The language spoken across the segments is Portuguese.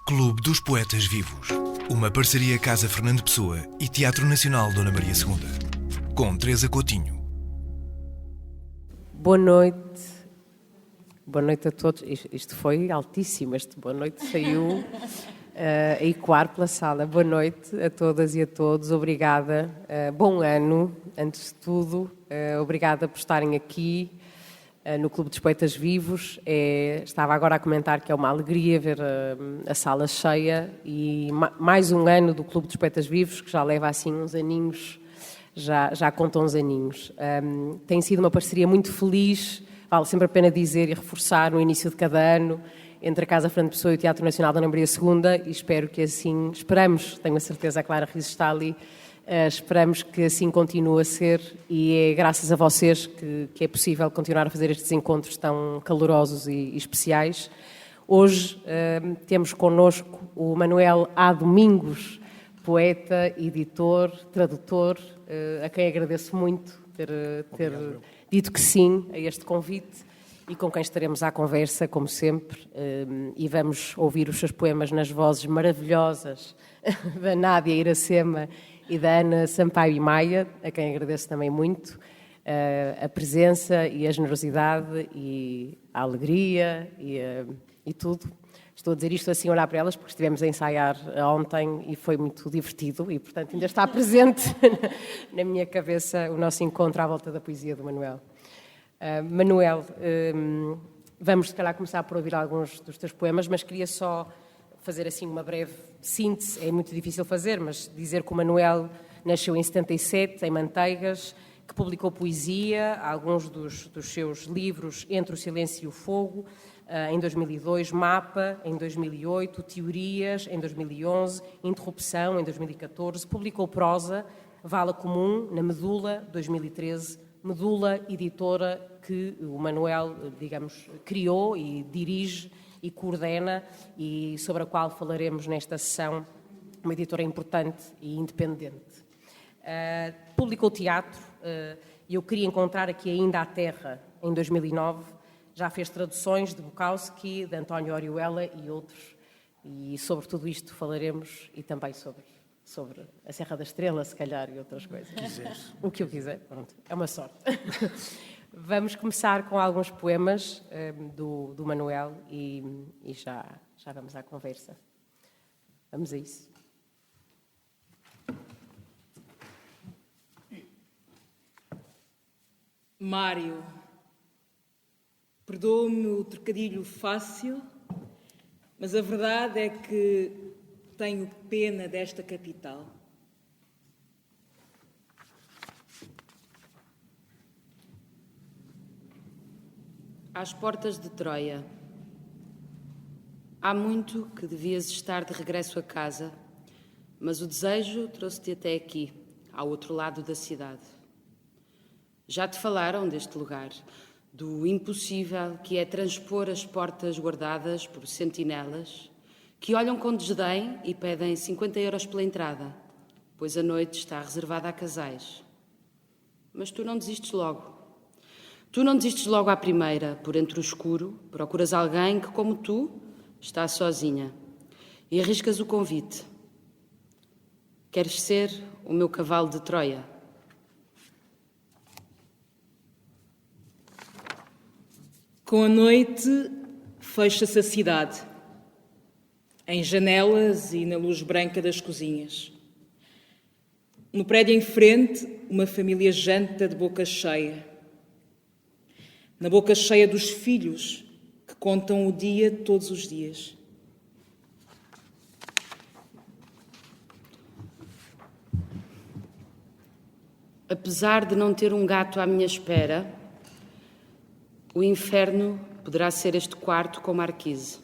Clube dos Poetas Vivos. Uma parceria Casa Fernando Pessoa e Teatro Nacional Dona Maria II. Com Teresa Coutinho. Boa noite. Boa noite a todos. Isto foi altíssimo. Este boa noite saiu a ecoar pela sala. Boa noite a todas e a todos. Obrigada. Bom ano, antes de tudo. Obrigada por estarem aqui no Clube dos Poetas Vivos. Estava agora a comentar que é uma alegria ver a sala cheia e mais um ano do Clube dos Poetas Vivos, que já leva assim uns aninhos, já conta uns aninhos. Tem sido uma parceria muito feliz, vale sempre a pena dizer e reforçar no início de cada ano, entre a Casa Fernando Pessoa e o Teatro Nacional Dona Maria II, e espero que assim, esperamos, tenho a certeza, a Clara Riso está ali, esperamos que assim continue a ser, e é graças a vocês que é possível continuar a fazer estes encontros tão calorosos e especiais. Hoje temos connosco o Manuel A. Domingos, poeta, editor, tradutor, a quem agradeço muito ter dito que sim a este convite e com quem estaremos à conversa, como sempre, e vamos ouvir os seus poemas nas vozes maravilhosas da Nádia Iracema e da Ana Sampaio e Maia, a quem agradeço também muito a presença e a generosidade e a alegria e tudo. Estou a dizer isto assim, olhar para elas, porque estivemos a ensaiar ontem e foi muito divertido e, portanto, ainda está presente na minha cabeça o nosso encontro à volta da poesia do Manuel. Manuel, vamos, se calhar, começar por ouvir alguns dos teus poemas, mas queria só fazer assim uma breve síntese. É muito difícil fazer, mas dizer que o Manuel nasceu em 77, em Manteigas, que publicou poesia, alguns dos seus livros, Entre o Silêncio e o Fogo, em 2002, Mapa, em 2008, Teorias, em 2011, Interrupção, em 2014, publicou prosa, Vala Comum, na Medula, 2013, Medula, editora que o Manuel, digamos, criou e dirige e coordena e sobre a qual falaremos nesta sessão, uma editora importante e independente. Publicou teatro e eu queria encontrar aqui ainda a Terra, em 2009, já fez traduções de Bukowski, de António Orihuela e outros, e sobre tudo isto falaremos e também sobre a Serra da Estrela, se calhar, e outras coisas. O que eu quiser, pronto, é uma sorte. Vamos começar com alguns poemas do Manuel e já vamos à conversa. Vamos a isso. Mário, perdoa-me o trocadilho fácil, mas a verdade é que tenho pena desta capital. Às portas de Troia. Há muito que devias estar de regresso a casa, mas o desejo trouxe-te até aqui, ao outro lado da cidade. Já te falaram deste lugar, do impossível que é transpor as portas guardadas por sentinelas, que olham com desdém e pedem 50 euros pela entrada, pois a noite está reservada a casais. Mas tu não desistes logo. Tu não desistes logo à primeira, por entre o escuro, procuras alguém que, como tu, está sozinha e arriscas o convite. Queres ser o meu cavalo de Troia? Com a noite fecha-se a cidade, em janelas e na luz branca das cozinhas. No prédio em frente, uma família janta de boca cheia. Na boca cheia dos filhos que contam o dia todos os dias. Apesar de não ter um gato à minha espera, o inferno poderá ser este quarto com marquise.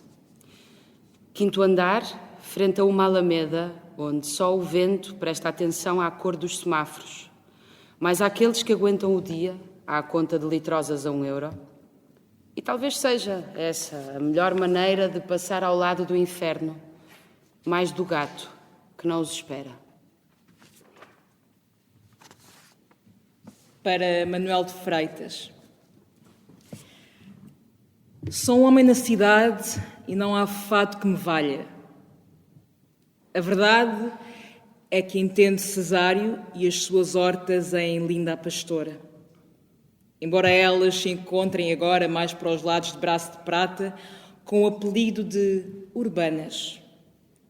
Quinto andar, frente a uma alameda, onde só o vento presta atenção à cor dos semáforos, mas àqueles que aguentam o dia, à conta de litrosas a €1. E talvez seja essa a melhor maneira de passar ao lado do inferno, mais do gato, que não os espera. Para Manuel de Freitas. Sou um homem na cidade e não há fado que me valha. A verdade é que entende Cesário e as suas hortas em Linda a Pastora. Embora elas se encontrem agora mais para os lados de Braço de Prata, com o apelido de urbanas.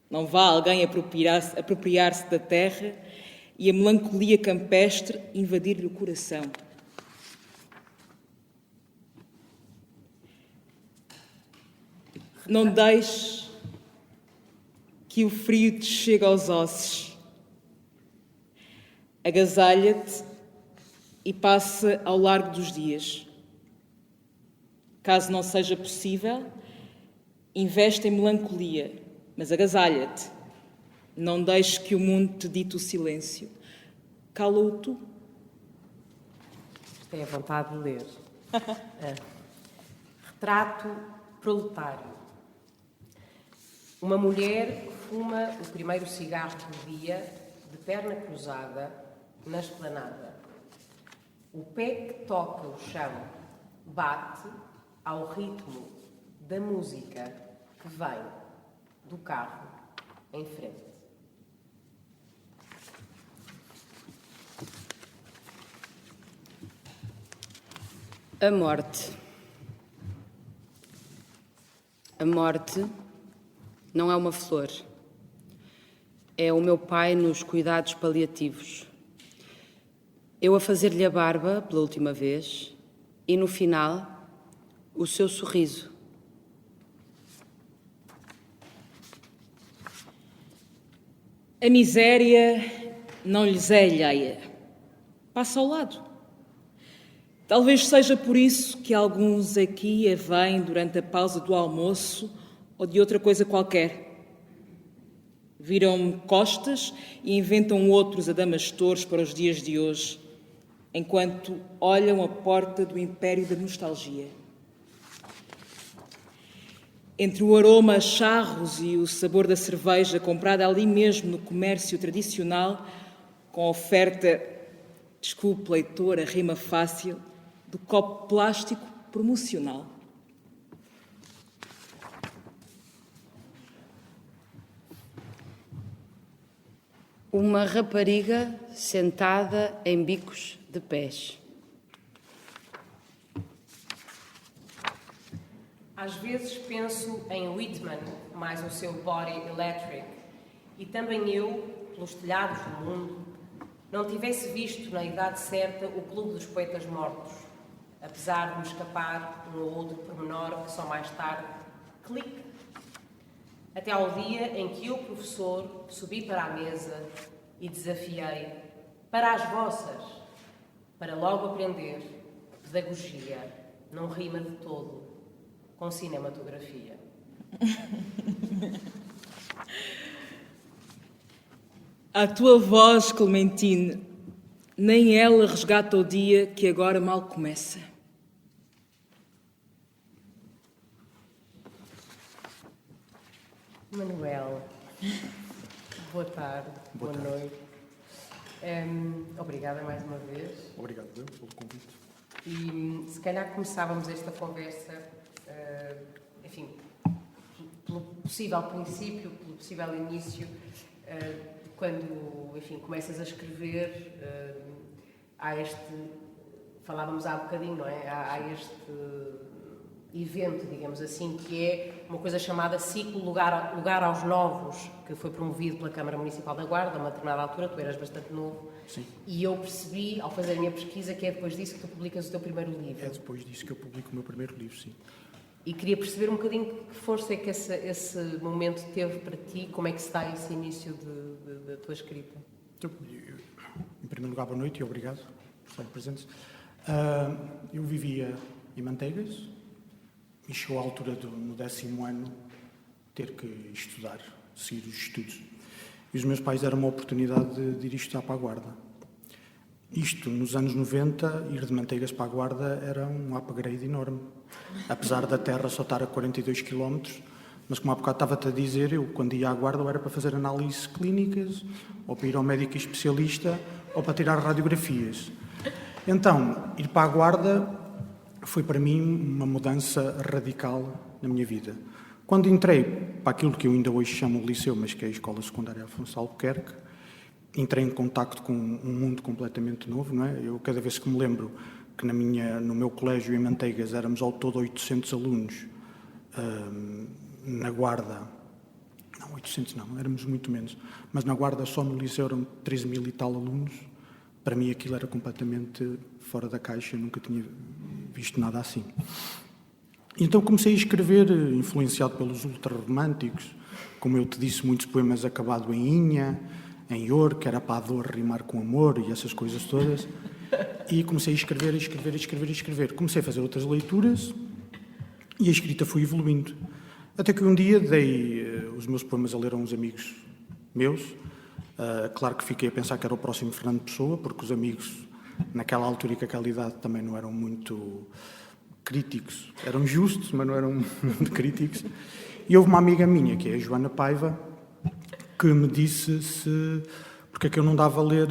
Não vá alguém apropriar-se da terra e a melancolia campestre invadir-lhe o coração. Não deixe que o frio te chegue aos ossos. Agasalha-te e passa ao largo dos dias. Caso não seja possível, investe em melancolia, mas agasalha-te. Não deixes que o mundo te dite o silêncio. Cala-o tu. Tenho vontade de ler. Retrato proletário. Uma mulher que fuma o primeiro cigarro do dia, de perna cruzada, na esplanada. O pé que toca o chão bate ao ritmo da música que vem do carro em frente. A morte. A morte não é uma flor. É o meu pai nos cuidados paliativos. Eu a fazer-lhe a barba pela última vez e, no final, o seu sorriso. A miséria não lhes é alheia. Passa ao lado. Talvez seja por isso que alguns aqui a vêm durante a pausa do almoço ou de outra coisa qualquer. Viram-me costas e inventam outros adamastores para os dias de hoje, enquanto olham a porta do império da nostalgia. Entre o aroma a charros e o sabor da cerveja comprada ali mesmo no comércio tradicional, com a oferta, desculpe leitor, a rima fácil, do copo plástico promocional. Uma rapariga sentada em bicos de pés. Às vezes penso em Whitman, mais o seu Body Electric, e também eu, pelos telhados do mundo, não tivesse visto na idade certa o Clube dos Poetas Mortos, apesar de me escapar um ou outro pormenor que só mais tarde, clique, até ao dia em que eu, professor, subi para a mesa e desafiei para as vossas, para logo aprender pedagogia, não rima de todo com cinematografia. A tua voz, Clementine, nem ela resgata o dia que agora mal começa. Manuel, boa tarde, boa noite. Obrigada mais uma vez. Obrigado pelo convite. E se calhar começávamos esta conversa, enfim, pelo possível princípio, pelo possível início, quando, enfim, começas a escrever, há este, falávamos há bocadinho, não é? Há este evento, digamos assim, que é uma coisa chamada Ciclo Lugar aos Novos, que foi promovido pela Câmara Municipal da Guarda, a uma determinada altura, tu eras bastante novo. Sim. E eu percebi, ao fazer a minha pesquisa, que é depois disso que tu publicas o teu primeiro livro. É depois disso que eu publico o meu primeiro livro, sim. E queria perceber um bocadinho que força é que esse momento teve para ti, como é que se dá esse início da tua escrita? Então, em primeiro lugar, boa noite e obrigado por estarem presentes. Eu vivia em Manteigas e chegou à altura no 10º ano ter que estudar, seguir os estudos. E os meus pais deram uma oportunidade de ir estudar para a Guarda. Isto, nos anos 90, ir de Manteigas para a Guarda era um upgrade enorme. Apesar da terra só estar a 42 km, mas como há bocado estava-te a dizer, eu quando ia à Guarda ou era para fazer análises clínicas, ou para ir ao médico especialista, ou para tirar radiografias. Então, ir para a Guarda foi para mim uma mudança radical na minha vida. Quando entrei para aquilo que eu ainda hoje chamo o liceu, mas que é a Escola Secundária Afonso Albuquerque. Entrei em contacto com um mundo completamente novo, não é? Eu, cada vez que me lembro que no meu colégio em Manteigas éramos ao todo 800 alunos, na Guarda, não, 800 não, éramos muito menos, mas na Guarda só no liceu eram 13 mil e tal alunos. Para mim aquilo era completamente fora da caixa, eu nunca tinha visto nada assim. Então comecei a escrever, influenciado pelos ultrarromânticos, como eu te disse, muitos poemas acabados em inha, em or, que era para a dor rimar com amor e essas coisas todas. E comecei a escrever. Comecei a fazer outras leituras e a escrita foi evoluindo. Até que um dia dei os meus poemas a ler a uns amigos meus. Claro que fiquei a pensar que era o próximo Fernando Pessoa, porque os amigos, naquela altura e com aquela idade, também não eram muito críticos. Eram justos, mas não eram muito críticos. E houve uma amiga minha, que é a Joana Paiva, que me disse porque é que eu não dava a ler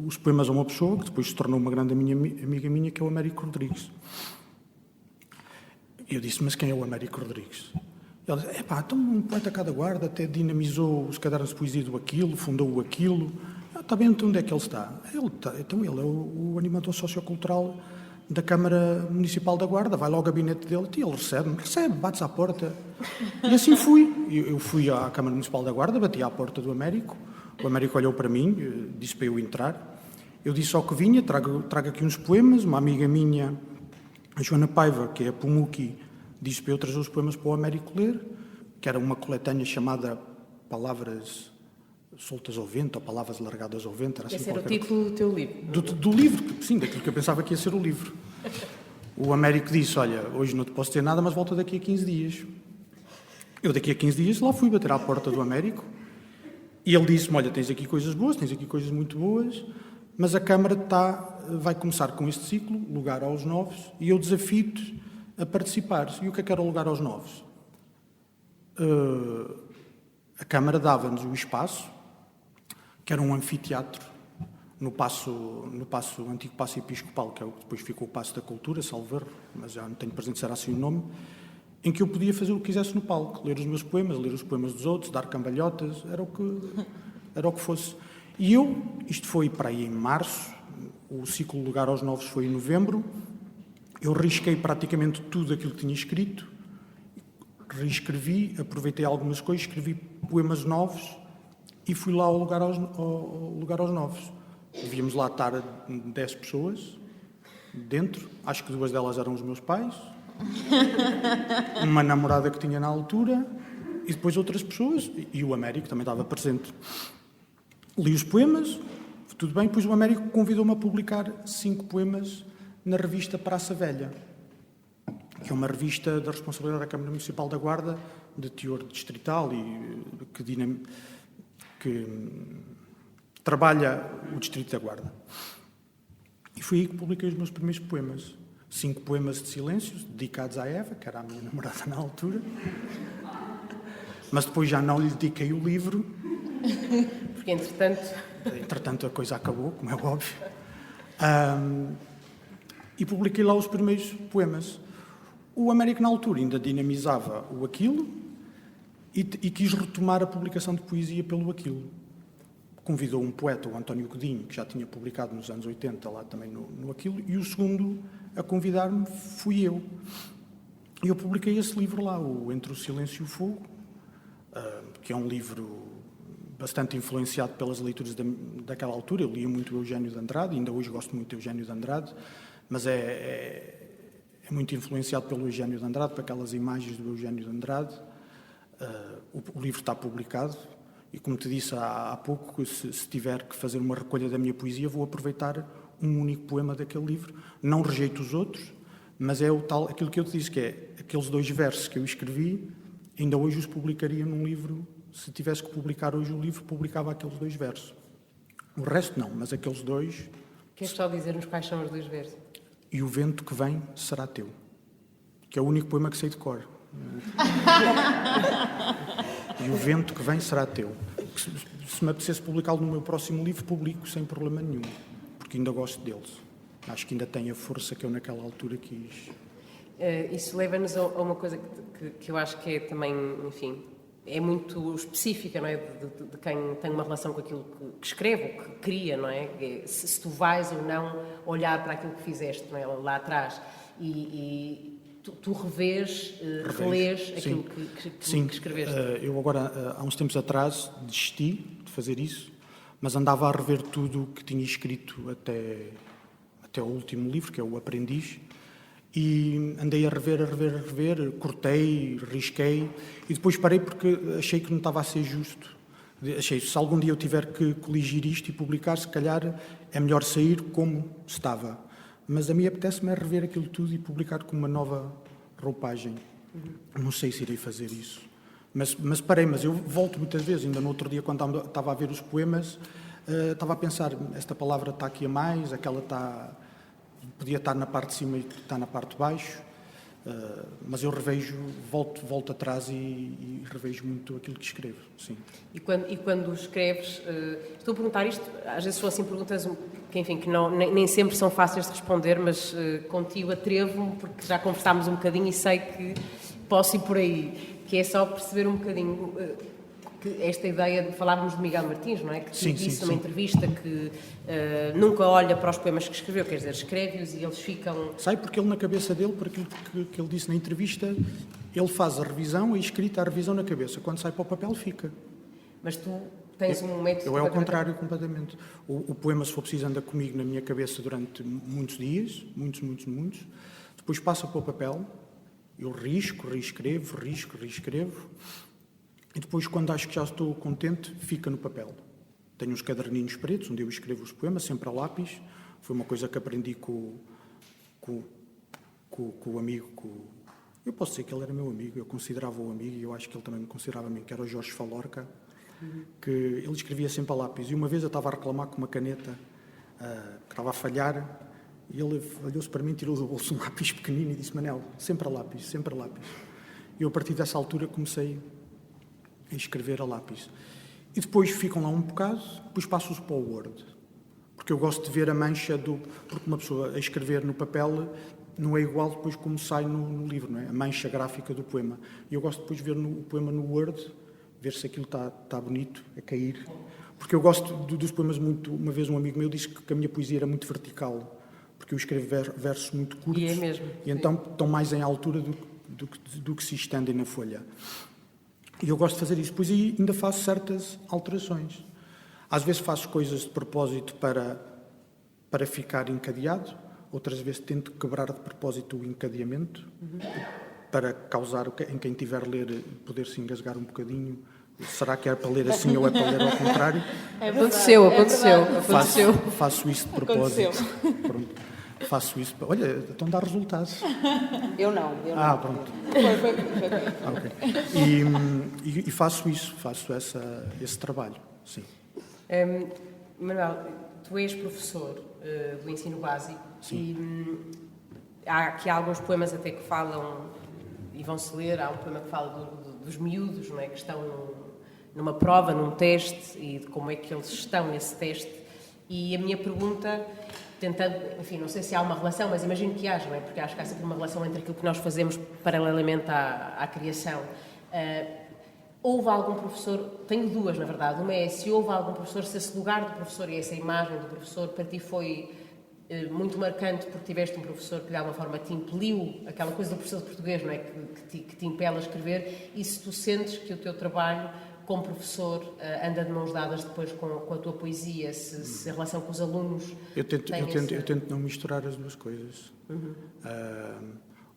os poemas a uma pessoa, que depois se tornou uma grande amiga minha, que é o Américo Rodrigues. Eu disse, mas quem é o Américo Rodrigues? Ele disse, então um poeta cá da Guarda até dinamizou os cadernos de poesia do Aquilo, fundou o Aquilo. Está bem, então onde é que ele está? Ele é o animador sociocultural da Câmara Municipal da Guarda, vai lá ao gabinete dele e ele recebe, bate-se à porta. E assim fui. Eu fui à Câmara Municipal da Guarda, bati à porta do Américo, o Américo olhou para mim, disse para eu entrar. Eu disse só que vinha, trago aqui uns poemas, uma amiga minha, a Joana Paiva, que é a Pumuki, disse para eu trazer os poemas para o Américo ler, que era uma coletânea chamada Palavras Soltas ao Vento, ou Palavras Largadas ao Vento. Era assim. Esse era o título do teu livro? Do livro, sim, daquilo que eu pensava que ia ser o livro. O Américo disse, olha, hoje não te posso ter nada, mas volta daqui a 15 dias. Eu daqui a 15 dias lá fui bater à porta do Américo e ele disse-me, olha, tens aqui coisas boas, tens aqui coisas muito boas, mas a Câmara vai começar com este ciclo, Lugar aos Novos, e eu desafio-te a participar. E o que é que era o Lugar aos Novos? A Câmara dava-nos o espaço, que era um anfiteatro, no antigo Paço Episcopal, que é o que depois ficou o Paço da Cultura, salvo erro, mas já não tenho presente se era assim o nome, em que eu podia fazer o que quisesse no palco, ler os meus poemas, ler os poemas dos outros, dar cambalhotas, era o que fosse. E isto foi para aí em março, o ciclo Lugar aos Novos foi em novembro, eu risquei praticamente tudo aquilo que tinha escrito, reescrevi, aproveitei algumas coisas, escrevi poemas novos e fui lá ao Lugar aos Novos. Devíamos lá estar 10 pessoas dentro, acho que 2 delas eram os meus pais, uma namorada que tinha na altura e depois outras pessoas, e o Américo também estava presente. Li os poemas, tudo bem, depois o Américo convidou-me a publicar 5 poemas na revista Praça Velha, que é uma revista da responsabilidade da Câmara Municipal da Guarda, de teor distrital e que trabalha o distrito da Guarda. E foi aí que publiquei os meus primeiros poemas. 5 poemas de silêncio, dedicados à Eva, que era a minha namorada na altura. Mas depois já não lhe dediquei o livro. Porque, entretanto, a coisa acabou, como é óbvio. E publiquei lá os primeiros poemas. O Américo, na altura, ainda dinamizava o Aquilo e quis retomar a publicação de poesia pelo Aquilo. Convidou um poeta, o António Godinho, que já tinha publicado nos anos 80, lá também no Aquilo, e o segundo a convidar-me fui eu. E eu publiquei esse livro lá, o Entre o Silêncio e o Fogo, que é um livro bastante influenciado pelas leituras daquela altura. Eu lia muito o Eugênio de Andrade, ainda hoje gosto muito do Eugênio de Andrade, mas é muito influenciado pelo Eugênio de Andrade, por aquelas imagens do Eugênio de Andrade. O livro está publicado e, como te disse há pouco, se tiver que fazer uma recolha da minha poesia, vou aproveitar um único poema daquele livro. Não rejeito os outros, mas é aquilo que eu te disse, que é aqueles 2 versos que eu escrevi, ainda hoje os publicaria num livro. Se tivesse que publicar hoje o livro, publicava aqueles 2 versos. O resto não, mas aqueles 2... Queres só dizer-nos quais são os 2 versos? E o vento que vem será teu, que é o único poema que sei de cor. E o vento que vem será teu. Se me apetecesse publicá-lo no meu próximo livro, publico sem problema nenhum, porque ainda gosto deles. Acho que ainda tem a força que eu naquela altura quis. Isso leva-nos a uma coisa que eu acho que é também, enfim, é muito específica, não é? De quem tem uma relação com aquilo que escreve ou que cria, não é? Se tu vais ou não olhar para aquilo que fizeste, não é? Lá atrás e tu relês aquilo que escreveste. Eu agora, há uns tempos atrás, desisti de fazer isso, mas andava a rever tudo o que tinha escrito até o último livro, que é o Aprendiz, e andei a rever, cortei, risquei, e depois parei porque achei que não estava a ser justo. Achei, se algum dia eu tiver que coligir isto e publicar, se calhar é melhor sair como estava. Mas a mim apetece-me rever aquilo tudo e publicar com uma nova roupagem. Não sei se irei fazer isso. Mas parei, mas eu volto muitas vezes. Ainda no outro dia, quando estava a ver os poemas, estava a pensar, esta palavra está aqui a mais, aquela podia estar na parte de cima e está na parte de baixo. Mas eu revejo, volto atrás e revejo muito aquilo que escrevo, sim. E quando escreves, estou a perguntar isto, às vezes são assim perguntas que nem sempre são fáceis de responder, mas contigo atrevo-me, porque já conversámos um bocadinho e sei que posso ir por aí, que é só perceber um bocadinho que esta ideia de falávamos de Miguel Martins, não é? Que disse numa entrevista que nunca olha para os poemas que escreveu, quer dizer, escreve-os e eles ficam... Sai porque ele na cabeça dele, por aquilo que ele disse na entrevista, ele faz a revisão, a escrita, a revisão na cabeça. Quando sai para o papel, fica. Mas tu tens um método... Eu é ao contrário, completamente. O poema, se for preciso, anda comigo na minha cabeça durante muitos dias, muitos. Depois passa para o papel, eu reescrevo. E depois, quando acho que já estou contente, fica no papel. Tenho uns caderninhos pretos, onde eu escrevo os poemas, sempre a lápis. Foi uma coisa que aprendi com o amigo. Eu posso dizer que ele era meu amigo, eu considerava-o amigo, e eu acho que ele também me considerava amigo, que era o Jorge Falorca, que ele escrevia sempre a lápis. E uma vez eu estava a reclamar com uma caneta que estava a falhar, e ele olhou-se para mim, tirou do bolso um lápis pequenino e disse: Manel, sempre a lápis. E eu, a partir dessa altura, comecei a escrever a lápis. E depois ficam lá um bocado, depois passo-os para o Word. Porque eu gosto de ver a mancha porque uma pessoa a escrever no papel não é igual depois como sai no livro, não é? A mancha gráfica do poema. E eu gosto depois de ver o poema no Word, ver se aquilo está bonito, a cair. Porque eu gosto dos poemas muito... Uma vez um amigo meu disse que a minha poesia era muito vertical, porque eu escrevo versos muito curtos. E é mesmo. E então estão mais em altura do que se estendem na folha. E eu gosto de fazer isso. Depois ainda faço certas alterações. Às vezes faço coisas de propósito para ficar encadeado, outras vezes tento quebrar de propósito o encadeamento, para causar em quem estiver a ler poder-se engasgar um bocadinho. Será que é para ler assim ou é para ler ao contrário? Aconteceu. Faço isso de propósito. Pronto. Faço isso. Olha, então dá resultados. Eu não. Pronto. Foi. Okay. E faço esse trabalho, sim. Manuel, tu és professor do ensino básico. Sim. E há aqui alguns poemas até que falam, e vão-se ler, há um poema que fala dos miúdos, não é? Que estão numa prova, num teste, e de como é que eles estão nesse teste. E a minha pergunta, tentando, enfim, não sei se há uma relação, mas imagino que haja, não é? Porque acho que há sempre uma relação entre aquilo que nós fazemos paralelamente à criação. Houve algum professor, tenho duas na verdade, uma é se houve algum professor, se esse lugar do professor e essa imagem do professor para ti foi muito marcante porque tiveste um professor que de alguma forma te impeliu, aquela coisa do professor de português, não é? Que te impele a escrever, e se tu sentes que o teu trabalho como professor anda de mãos dadas depois com a tua poesia, se a relação com os alunos... Eu tento não misturar as duas coisas.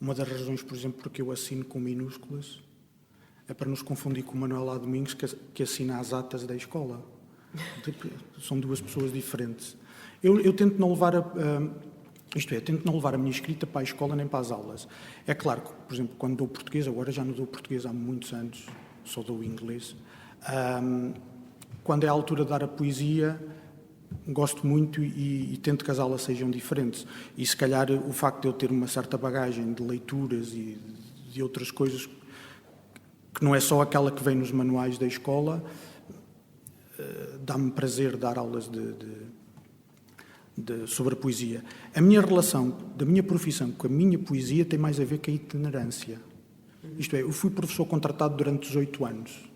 Uma das razões, por exemplo, porque eu assino com minúsculas é para nos confundir com o Manuel A. Domingos, que assina as atas da escola. São duas pessoas diferentes. Eu tento não levar tento não levar a minha escrita para a escola nem para as aulas. É claro que, por exemplo, quando dou português, agora já não dou português há muitos anos, só dou inglês. Quando é a altura de dar a poesia, gosto muito e tento que as aulas sejam diferentes. E se calhar o facto de eu ter uma certa bagagem de leituras e de outras coisas, que não é só aquela que vem nos manuais da escola, dá-me prazer dar aulas sobre a poesia. A minha relação da minha profissão com a minha poesia tem mais a ver com a itinerância. Isto é, eu fui professor contratado durante 18 anos.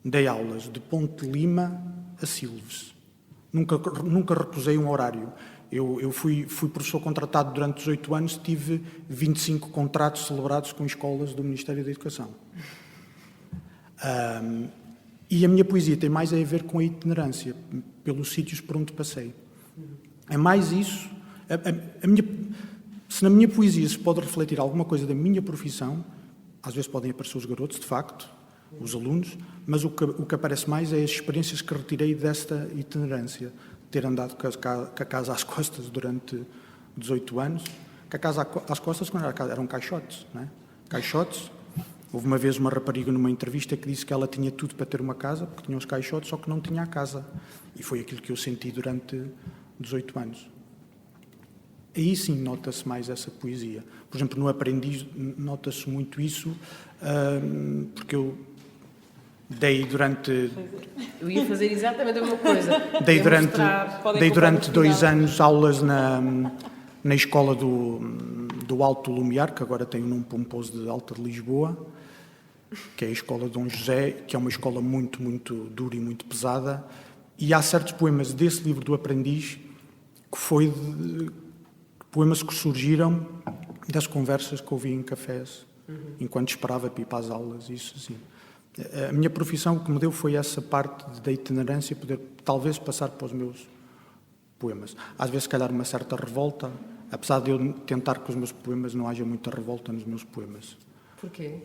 Dei aulas de Ponte de Lima a Silves. Nunca recusei um horário. Eu fui professor contratado durante 18 anos, tive 25 contratos celebrados com escolas do Ministério da Educação. E a minha poesia tem mais a ver com a itinerância, pelos sítios por onde passei. É mais isso. Se na minha poesia se pode refletir alguma coisa da minha profissão, às vezes podem aparecer os garotos, de facto, os alunos, mas o que aparece mais é as experiências que retirei desta itinerância. Ter andado com a casa às costas durante 18 anos, que a casa às costas quando eram caixotes, não é? Caixotes. Houve uma vez uma rapariga numa entrevista que disse que ela tinha tudo para ter uma casa, porque tinha os caixotes, só que não tinha a casa. E foi aquilo que eu senti durante 18 anos. Aí sim nota-se mais essa poesia. Por exemplo, no Aprendiz nota-se muito isso, porque eu dei durante... Eu ia fazer exatamente a mesma coisa. Dei durante 2 anos aulas na escola do Alto Lumiar, que agora tem o nome pomposo de Alta de Lisboa, que é a escola de Dom José, que é uma escola muito, muito dura e muito pesada. E há certos poemas desse livro do Aprendiz poemas que surgiram das conversas que ouvi em cafés, enquanto esperava para ir para as aulas, isso assim. A minha profissão, o que me deu foi essa parte da itinerância, poder talvez passar para os meus poemas. Às vezes, se calhar, uma certa revolta, apesar de eu tentar que os meus poemas não haja muita revolta nos meus poemas. Porquê?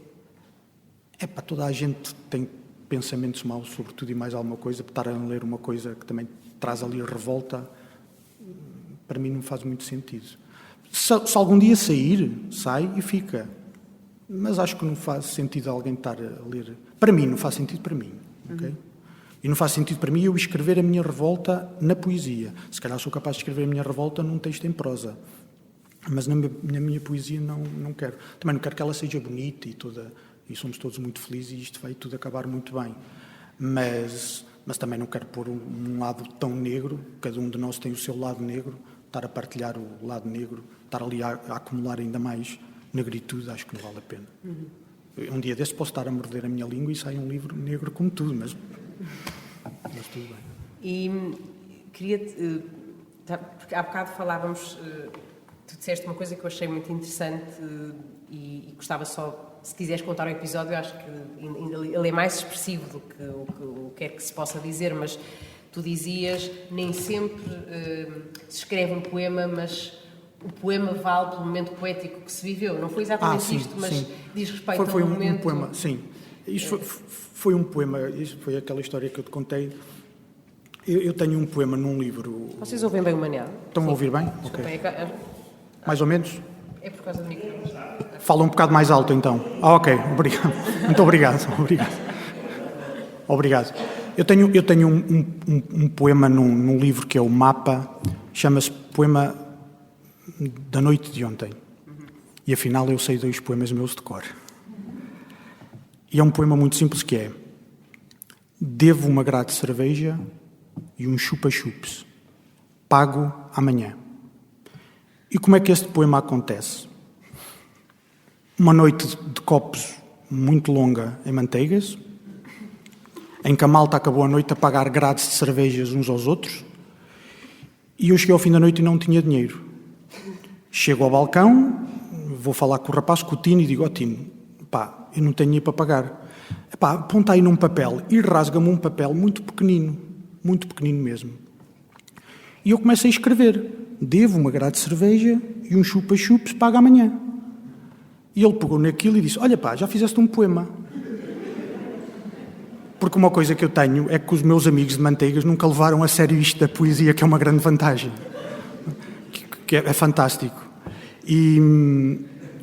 Toda a gente tem pensamentos maus sobre tudo e mais alguma coisa, estar a ler uma coisa que também traz ali a revolta, para mim não faz muito sentido. Se algum dia sair, sai e fica. Mas acho que não faz sentido alguém estar a ler. Para mim, não faz sentido para mim. Okay? E não faz sentido para mim eu escrever a minha revolta na poesia. Se calhar sou capaz de escrever a minha revolta num texto em prosa. Mas na minha poesia não quero. Também não quero que ela seja bonita e somos todos muito felizes e isto vai tudo acabar muito bem. Mas também não quero pôr um lado tão negro, cada um de nós tem o seu lado negro, estar a partilhar o lado negro, estar ali a acumular ainda mais negritude, acho que não vale a pena. Um dia desse posso estar a morder a minha língua e sai um livro negro como tudo, mas tudo bem. E queria-te... Porque há bocado falávamos... Tu disseste uma coisa que eu achei muito interessante e gostava só... Se quiseres contar o episódio, eu acho que ele é mais expressivo do que o que quer que se possa dizer, mas tu dizias, nem sempre se escreve um poema, mas o poema vale pelo momento poético que se viveu. Não foi exatamente isto, mas diz respeito ao momento... Foi um poema, sim. Isto foi um poema, isto foi aquela história que eu te contei. Eu tenho um poema num livro... Vocês ouvem bem o Manel? Estão a ouvir bem? Desculpa, Ok. Mais ou menos? É por causa do microfone. Fala um bocado mais alto, então. Ok, obrigado. Muito obrigado. Obrigado. Eu tenho um poema num livro que é o Mapa, chama-se Poema da Noite de Ontem. E afinal eu sei 2 poemas meus de cor. E é um poema muito simples que é: devo uma grade de cerveja e um chupa-chups. Pago amanhã. E como é que este poema acontece? Uma noite de copos muito longa em Manteigas, em que a malta acabou a noite a pagar grades de cervejas uns aos outros, e eu cheguei ao fim da noite e não tinha dinheiro. Chego ao balcão, vou falar com o rapaz, com o Tino, e digo: Tino, eu não tenho dinheiro para pagar. Aponta aí num papel, e rasga-me um papel muito pequenino mesmo. E eu começo a escrever: devo uma grade de cerveja e um chupa-chups, paga amanhã. E ele pegou naquilo e disse: olha já fizeste um poema. Porque uma coisa que eu tenho é que os meus amigos de Manteigas nunca levaram a sério isto da poesia, que é uma grande vantagem. Que é fantástico. E,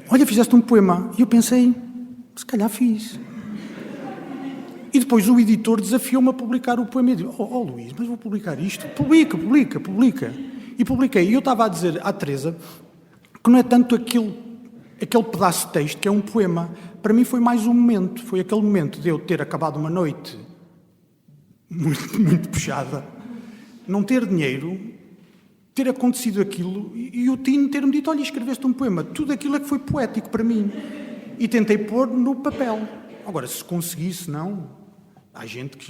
olha, fizeste um poema. E eu pensei, se calhar fiz. E depois o editor desafiou-me a publicar o poema. E eu disse: Luís, mas vou publicar isto? Publica. E publiquei. E eu estava a dizer à Teresa que não é tanto aquele pedaço de texto que é um poema. Para mim foi mais um momento. Foi aquele momento de eu ter acabado uma noite muito, muito puxada, não ter dinheiro, ter acontecido aquilo e o Tino ter-me dito: olha, escreveste um poema. Tudo aquilo é que foi poético para mim. E tentei pôr no papel. Agora, se conseguisse, não. Há gente que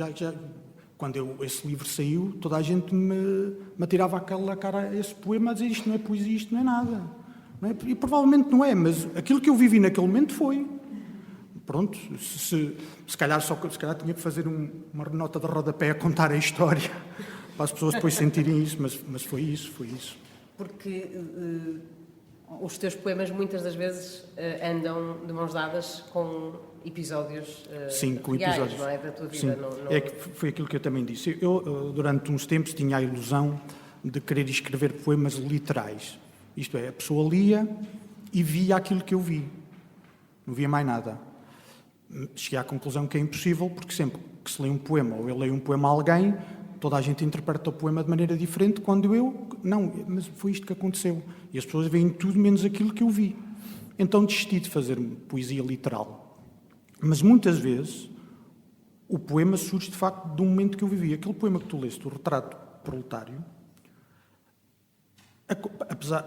quando esse livro saiu, toda a gente me atirava aquela cara a esse poema a dizer isto não é poesia, isto não é nada. Não é? E provavelmente não é, mas aquilo que eu vivi naquele momento foi. Pronto, se calhar tinha que fazer uma nota de rodapé a contar a história para as pessoas depois sentirem isso, mas foi isso. Porque os teus poemas muitas das vezes andam de mãos dadas com episódios Sim, com reais, episódios. não é? Da tua vida. Sim, Não... é que foi aquilo que eu também disse. Eu, durante uns tempos, tinha a ilusão de querer escrever poemas literais. Isto é, a pessoa lia e via aquilo que eu vi. Não via mais nada. Cheguei à conclusão que é impossível, porque sempre que se lê um poema, ou eu leio um poema a alguém, toda a gente interpreta o poema de maneira diferente, quando eu... Não, mas foi isto que aconteceu. E as pessoas veem tudo menos aquilo que eu vi. Então desisti de fazer poesia literal. Mas muitas vezes o poema surge de facto de um momento que eu vivi. Aquele poema que tu leste, o Retrato Proletário, apesar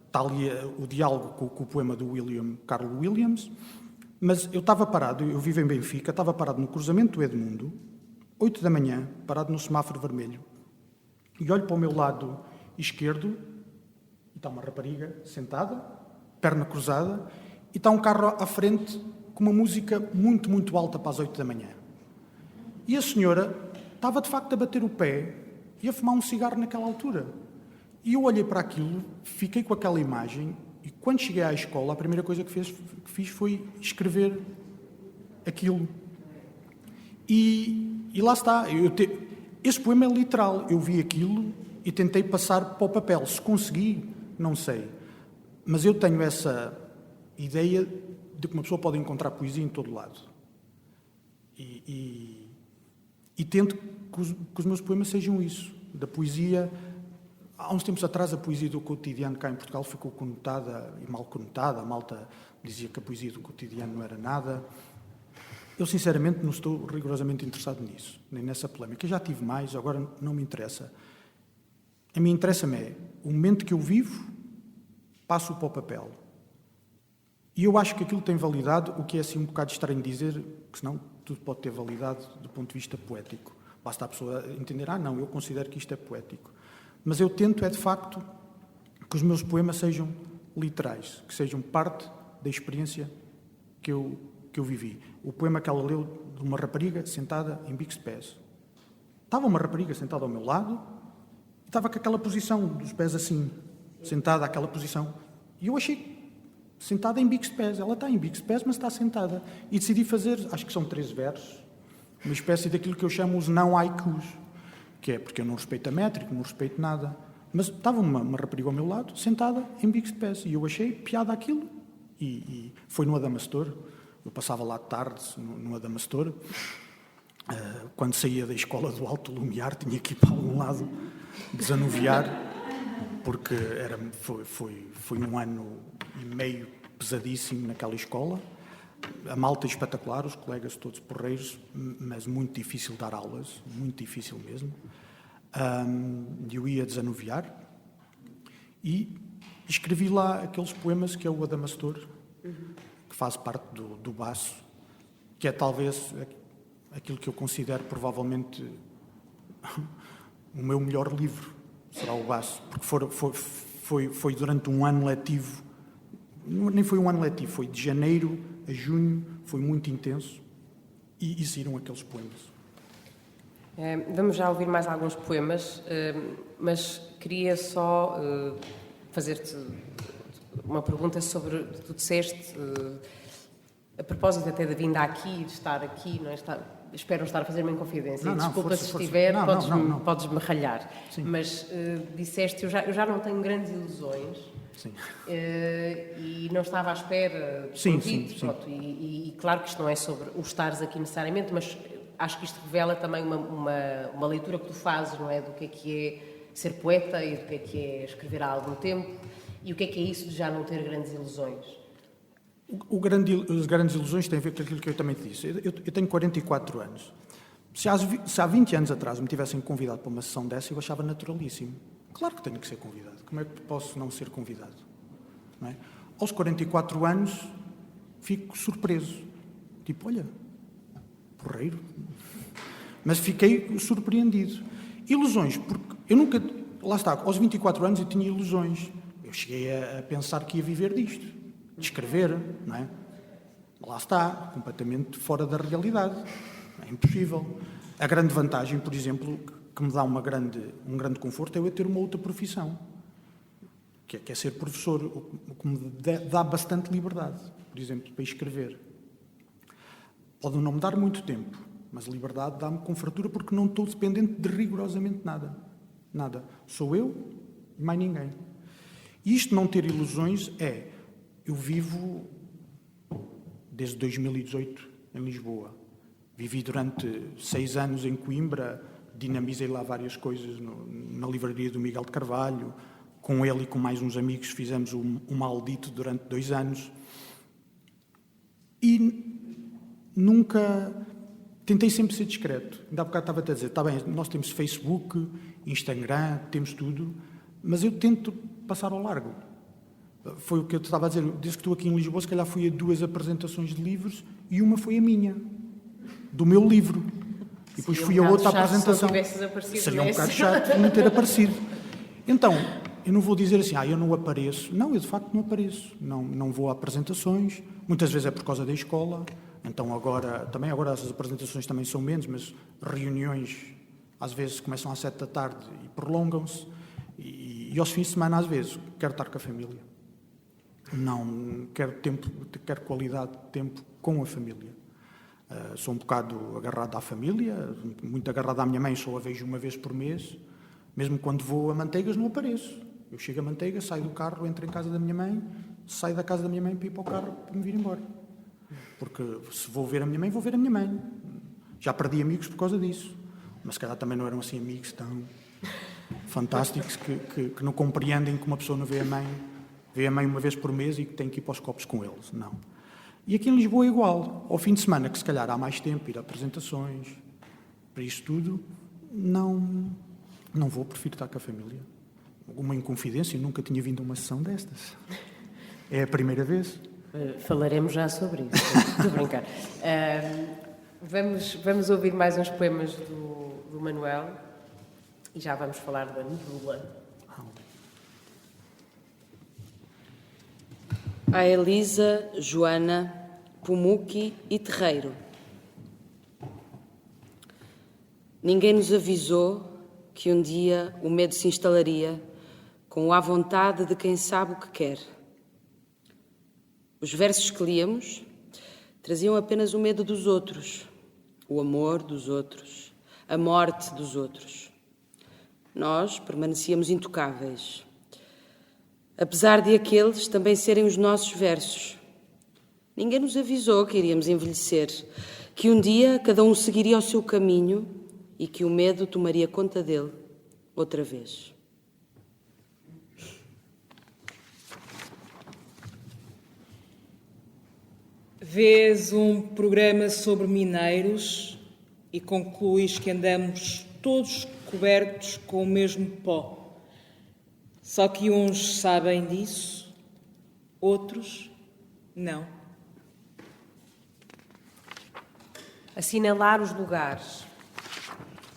está ali o diálogo com o poema do William Carlos Williams, mas eu estava parado, eu vivo em Benfica, estava parado no cruzamento do Edmundo, 8 da manhã, parado no semáforo vermelho, e olho para o meu lado esquerdo, e está uma rapariga sentada, perna cruzada, e está um carro à frente com uma música muito, muito alta para as 8 da manhã. E a senhora estava de facto a bater o pé e a fumar um cigarro naquela altura. E eu olhei para aquilo, fiquei com aquela imagem, e quando cheguei à escola, a primeira coisa que fiz foi escrever aquilo. E lá está. Esse poema é literal. Eu vi aquilo e tentei passar para o papel. Se consegui, não sei. Mas eu tenho essa ideia de que uma pessoa pode encontrar poesia em todo lado. E tento que os meus poemas sejam isso. Da poesia... Há uns tempos atrás, a poesia do cotidiano cá em Portugal ficou conotada e mal conotada. A malta dizia que a poesia do cotidiano não era nada. Eu, sinceramente, não estou rigorosamente interessado nisso, nem nessa polémica. Eu já tive mais, agora não me interessa. A mim interessa-me o momento que eu vivo, passo para o papel. E eu acho que aquilo tem validade, o que é assim um bocado estranho dizer, que senão tudo pode ter validade do ponto de vista poético. Basta a pessoa entender, não, eu considero que isto é poético. Mas eu tento, de facto, que os meus poemas sejam literais, que sejam parte da experiência que eu vivi. O poema que ela leu de uma rapariga sentada em bicos de pés. Estava uma rapariga sentada ao meu lado e estava com aquela posição dos pés assim, sentada, aquela posição. E eu achei sentada em bicos de pés. Ela está em bicos de pés, mas está sentada. E decidi fazer, acho que são 13 versos, uma espécie daquilo que eu chamo os não haikus. Que é porque eu não respeito a métrica, não respeito nada. Mas estava uma rapariga ao meu lado, sentada em bicos de pés. E eu achei piada aquilo. E foi no Adamastor. Eu passava lá de tarde, no Adamastor. Quando saía da escola do Alto Lumiar, tinha que ir para algum lado desanuviar, porque foi um ano e meio pesadíssimo naquela escola. A malta espetacular, os colegas todos porreiros, mas muito difícil dar aulas, muito difícil mesmo. Eu ia desanuviar e escrevi lá aqueles poemas que é o Adamastor, que faz parte do Baço, que é talvez aquilo que eu considero provavelmente o meu melhor livro, será o Baço, porque foi durante um ano letivo, nem foi um ano letivo, foi de janeiro a junho, foi muito intenso, e saíram aqueles poemas. Vamos já ouvir mais alguns poemas, mas queria só fazer-te uma pergunta sobre, tu disseste, a propósito até da vinda aqui, de estar aqui, não é? Espero não estar a fazer uma inconfidência, desculpa se estiver, podes-me ralhar, sim. Mas disseste, eu já não tenho grandes ilusões. Sim. E não estava à espera de convite, pronto, e claro que isto não é sobre o estares aqui necessariamente, mas acho que isto revela também uma leitura que tu fazes, não é? Do que é ser poeta e do que é escrever há algum tempo e o que é isso de já não ter grandes ilusões. As grandes ilusões têm a ver com aquilo que eu também te disse. Eu tenho 44 anos. Se há 20 anos atrás me tivessem convidado para uma sessão dessa, eu achava naturalíssimo. Claro que tenho que ser convidado. Como é que posso não ser convidado? Não é? Aos 44 anos, fico surpreso. Tipo, olha, porreiro, Mas fiquei surpreendido. Ilusões, porque eu nunca... Lá está, aos 24 anos eu tinha ilusões. Eu cheguei a pensar que ia viver disto, de escrever, não é? Lá está, completamente fora da realidade. É impossível. A grande vantagem, por exemplo, que me dá um grande conforto é eu ter uma outra profissão, que é ser professor, o que me dá bastante liberdade, por exemplo, para escrever. Pode não me dar muito tempo, mas a liberdade dá-me com fartura porque não estou dependente de rigorosamente nada. Nada. Sou eu e mais ninguém. E isto não ter ilusões eu vivo desde 2018 em Lisboa. Vivi durante 6 anos em Coimbra, dinamizei lá várias coisas na livraria do Miguel de Carvalho. Com ele e com mais uns amigos fizemos o Maldito durante 2 anos. E nunca... Tentei sempre ser discreto. Ainda há bocado estava a dizer, está bem, nós temos Facebook, Instagram, temos tudo, mas eu tento passar ao largo. Foi o que eu estava a dizer, desde que estou aqui em Lisboa, se calhar fui a 2 apresentações de livros e uma foi a minha, do meu livro. E depois fui a outra apresentação. Seria um bocado chato não ter aparecido. Então, eu não vou dizer assim, eu não apareço. Não, eu de facto não apareço. Não vou a apresentações. Muitas vezes é por causa da escola. Então agora as apresentações também são menos, mas reuniões às vezes começam às 7 da tarde e prolongam-se. E aos fins de semana às vezes quero estar com a família. Não quero qualidade de tempo com a família. Sou um bocado agarrado à família, muito agarrado à minha mãe, só a vejo uma vez por mês. Mesmo quando vou a Manteigas não apareço. Eu chego a Manteigas, saio do carro, entro em casa da minha mãe, saio da casa da minha mãe para ir para o carro para me vir embora. Porque se vou ver a minha mãe, vou ver a minha mãe. Já perdi amigos por causa disso. Mas se calhar também não eram assim amigos tão fantásticos que não compreendem que uma pessoa não vê a mãe uma vez por mês e que tem que ir para os copos com eles. Não. E aqui em Lisboa é igual. Ao fim de semana, que se calhar há mais tempo, ir a apresentações, para isto tudo, não vou, prefiro estar com a família. Uma inconfidência, eu nunca tinha vindo a uma sessão destas. É a primeira vez. Falaremos já sobre isso. Estou a brincar. Vamos ouvir mais uns poemas do Manuel e já vamos falar da medula. A Elisa, Joana, Pumuqui e Terreiro. Ninguém nos avisou que um dia o medo se instalaria com a vontade de quem sabe o que quer. Os versos que líamos traziam apenas o medo dos outros, o amor dos outros, a morte dos outros. Nós permanecíamos intocáveis, apesar de aqueles também serem os nossos versos. Ninguém nos avisou que iríamos envelhecer, que um dia cada um seguiria o seu caminho e que o medo tomaria conta dele outra vez. Vês um programa sobre mineiros e concluis que andamos todos cobertos com o mesmo pó. Só que uns sabem disso, outros não. Assinalar os lugares.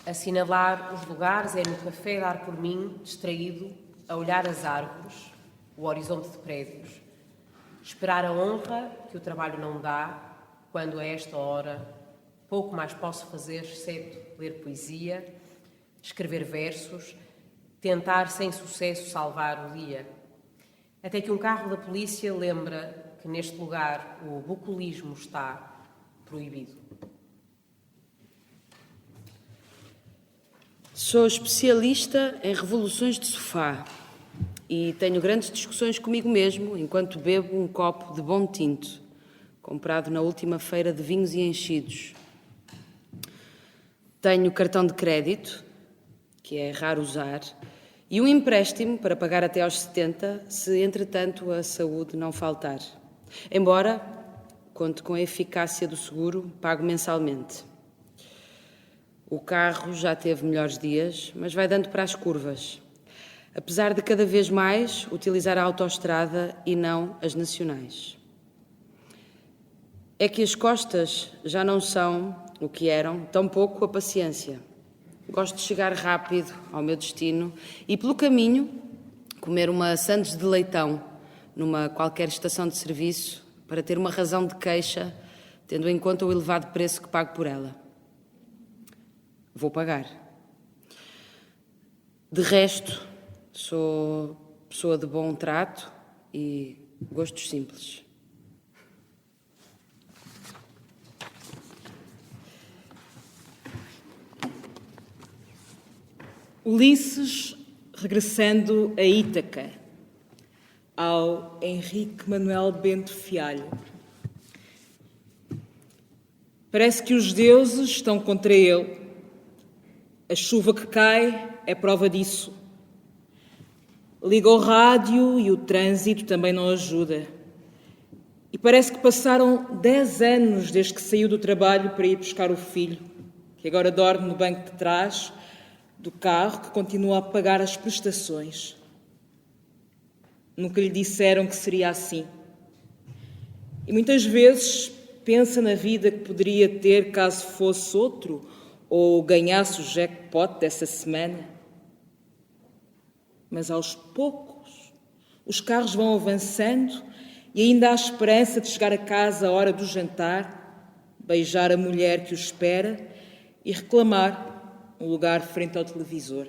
Assinalar os lugares é no café dar por mim, distraído, a olhar as árvores, o horizonte de prédios. Esperar a honra que o trabalho não dá, quando a esta hora pouco mais posso fazer, exceto ler poesia, escrever versos, tentar sem sucesso salvar o dia. Até que um carro da polícia lembra que neste lugar o bucolismo está proibido. Sou especialista em revoluções de sofá e tenho grandes discussões comigo mesmo enquanto bebo um copo de bom tinto, comprado na última feira de vinhos e enchidos. Tenho cartão de crédito, que é raro usar, e um empréstimo para pagar até aos 70, se entretanto a saúde não faltar. Embora conte com a eficácia do seguro, pago mensalmente. O carro já teve melhores dias, mas vai dando para as curvas. Apesar de cada vez mais utilizar a autoestrada e não as nacionais. É que as costas já não são o que eram, tampouco a paciência. Gosto de chegar rápido ao meu destino e, pelo caminho, comer uma sandes de leitão numa qualquer estação de serviço para ter uma razão de queixa, tendo em conta o elevado preço que pago por ela. Vou pagar. De resto, sou pessoa de bom trato e gostos simples. Ulisses regressando a Ítaca, ao Henrique Manuel Bento Fialho. Parece que os deuses estão contra ele. A chuva que cai é prova disso. Liga o rádio e o trânsito também não ajuda. E parece que passaram 10 anos desde que saiu do trabalho para ir buscar o filho, que agora dorme no banco de trás do carro, que continua a pagar as prestações. Nunca lhe disseram que seria assim. E muitas vezes pensa na vida que poderia ter caso fosse outro ou ganhasse o jackpot dessa semana. Mas aos poucos os carros vão avançando e ainda há esperança de chegar a casa à hora do jantar, beijar a mulher que o espera e reclamar um lugar frente ao televisor.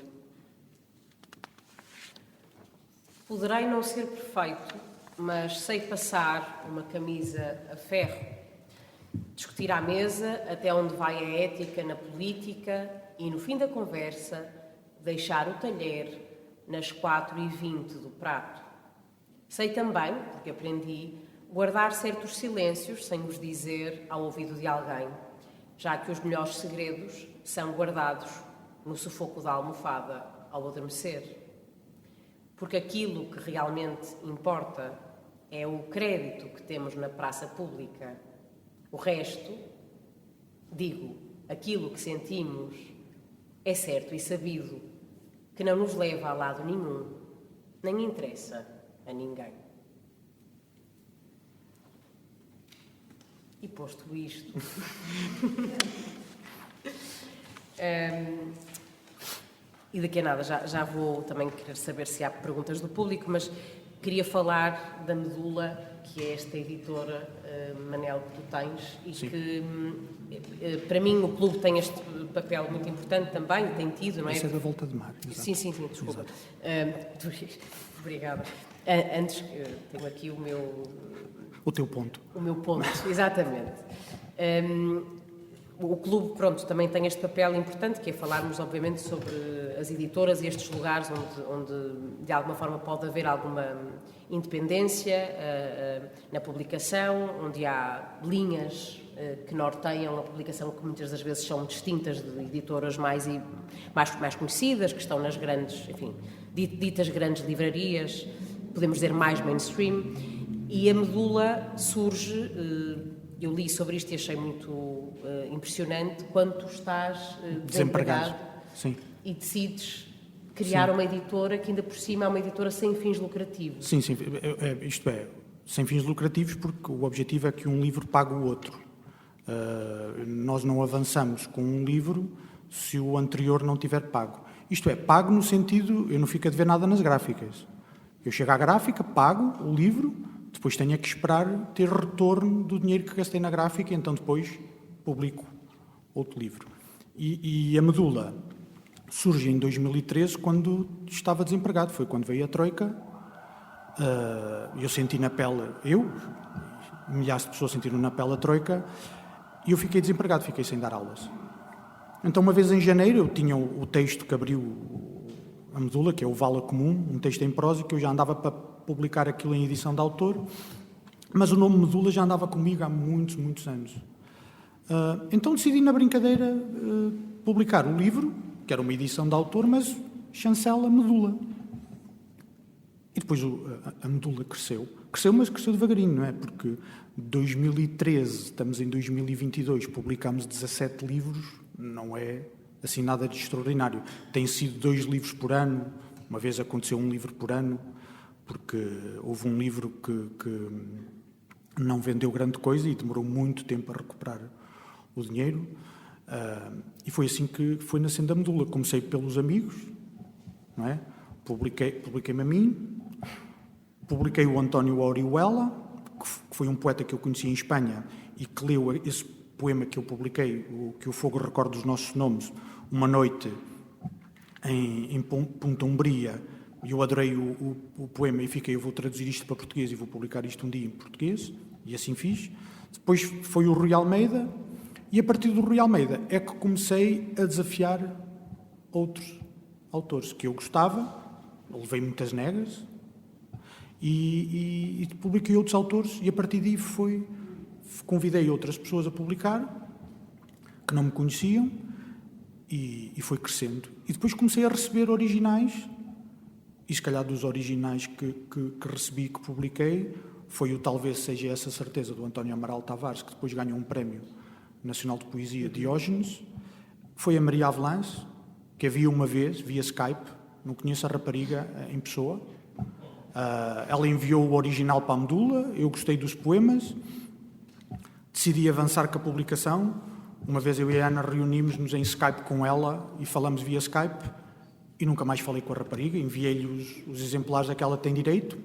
Poderei não ser perfeito, mas sei passar uma camisa a ferro, discutir à mesa até onde vai a ética na política e, no fim da conversa, deixar o talher nas 4h20 do prato. Sei também, porque aprendi, guardar certos silêncios sem os dizer ao ouvido de alguém, já que os melhores segredos são guardados no sufoco da almofada ao adormecer. Porque aquilo que realmente importa é o crédito que temos na praça pública. O resto, digo, aquilo que sentimos, é certo e sabido que não nos leva a lado nenhum, nem interessa a ninguém. E posto isto... E daqui a nada já vou também querer saber se há perguntas do público, mas queria falar da Medula, que é esta editora, Manel, que tu tens, e Sim. que para mim o clube tem este papel muito importante também, tem tido, não é? Isso é da Volta de Mar. Exato. Sim, desculpa. Obrigada. Antes, tenho aqui o meu... O teu ponto. O meu ponto, exatamente. O clube, pronto, também tem este papel importante, que é falarmos, obviamente, sobre as editoras e estes lugares onde de alguma forma, pode haver alguma independência na publicação, onde há linhas que norteiam a publicação, que muitas das vezes são distintas de editoras mais conhecidas, que estão nas grandes, enfim, ditas grandes livrarias, podemos dizer mais mainstream, e a Medula surge... Eu li sobre isto e achei muito impressionante quando tu estás desempregado Sim. e decides criar uma editora que ainda por cima é uma editora sem fins lucrativos. Sim, isto é, sem fins lucrativos, porque o objetivo é que um livro pague o outro. Nós não avançamos com um livro se o anterior não tiver pago. Isto é, pago no sentido, eu não fico a dever nada nas gráficas. Eu chego à gráfica, pago o livro, depois tenho que esperar ter retorno do dinheiro que gastei na gráfica, e então depois publico outro livro. E a Medula surge em 2013, quando estava desempregado. Foi quando veio a Troika. Eu senti na pele, milhares de pessoas sentiram na pele a Troika, e eu fiquei desempregado, fiquei sem dar aulas. Então, uma vez em janeiro, eu tinha o texto que abriu a Medula, que é o Vala Comum, um texto em prosa, que eu já andava para publicar aquilo em edição de autor, mas o nome Medula já andava comigo há muitos, muitos anos. Então decidi, na brincadeira, publicar o livro, que era uma edição de autor, mas chancela Medula. E depois a Medula cresceu, mas cresceu devagarinho, não é? Porque 2013, estamos em 2022, publicámos 17 livros, não é assim nada de extraordinário. Tem sido 2 livros por ano, uma vez aconteceu um livro por ano, porque houve um livro que não vendeu grande coisa e demorou muito tempo a recuperar o dinheiro. E foi assim que foi nascendo a Medula. Comecei pelos amigos, não é? Publiquei-me a mim, publiquei o António Orihuela, que foi um poeta que eu conheci em Espanha e que leu esse poema que eu publiquei, que o fogo recorda os nossos nomes, uma noite em Punta Umbria. Eu adorei o poema e eu vou traduzir isto para português e vou publicar isto um dia em português, e assim fiz. Depois foi o Rui Almeida, e a partir do Rui Almeida é que comecei a desafiar outros autores que eu gostava, levei muitas negas, e publiquei outros autores, e a partir daí convidei outras pessoas a publicar, que não me conheciam, e foi crescendo. E depois comecei a receber originais, e se calhar dos originais que recebi, que publiquei, foi o Talvez Seja Essa Certeza, do António Amaral Tavares, que depois ganhou um Prémio Nacional de Poesia, Diógenes. Foi a Maria Avelães, que havia uma vez, via Skype, não conheço a rapariga em pessoa. Ela enviou o original para a Medula, eu gostei dos poemas, decidi avançar com a publicação. Uma vez eu e a Ana reunimos-nos em Skype com ela e falamos via Skype e nunca mais falei com a rapariga, enviei-lhe os exemplares a que ela tem direito.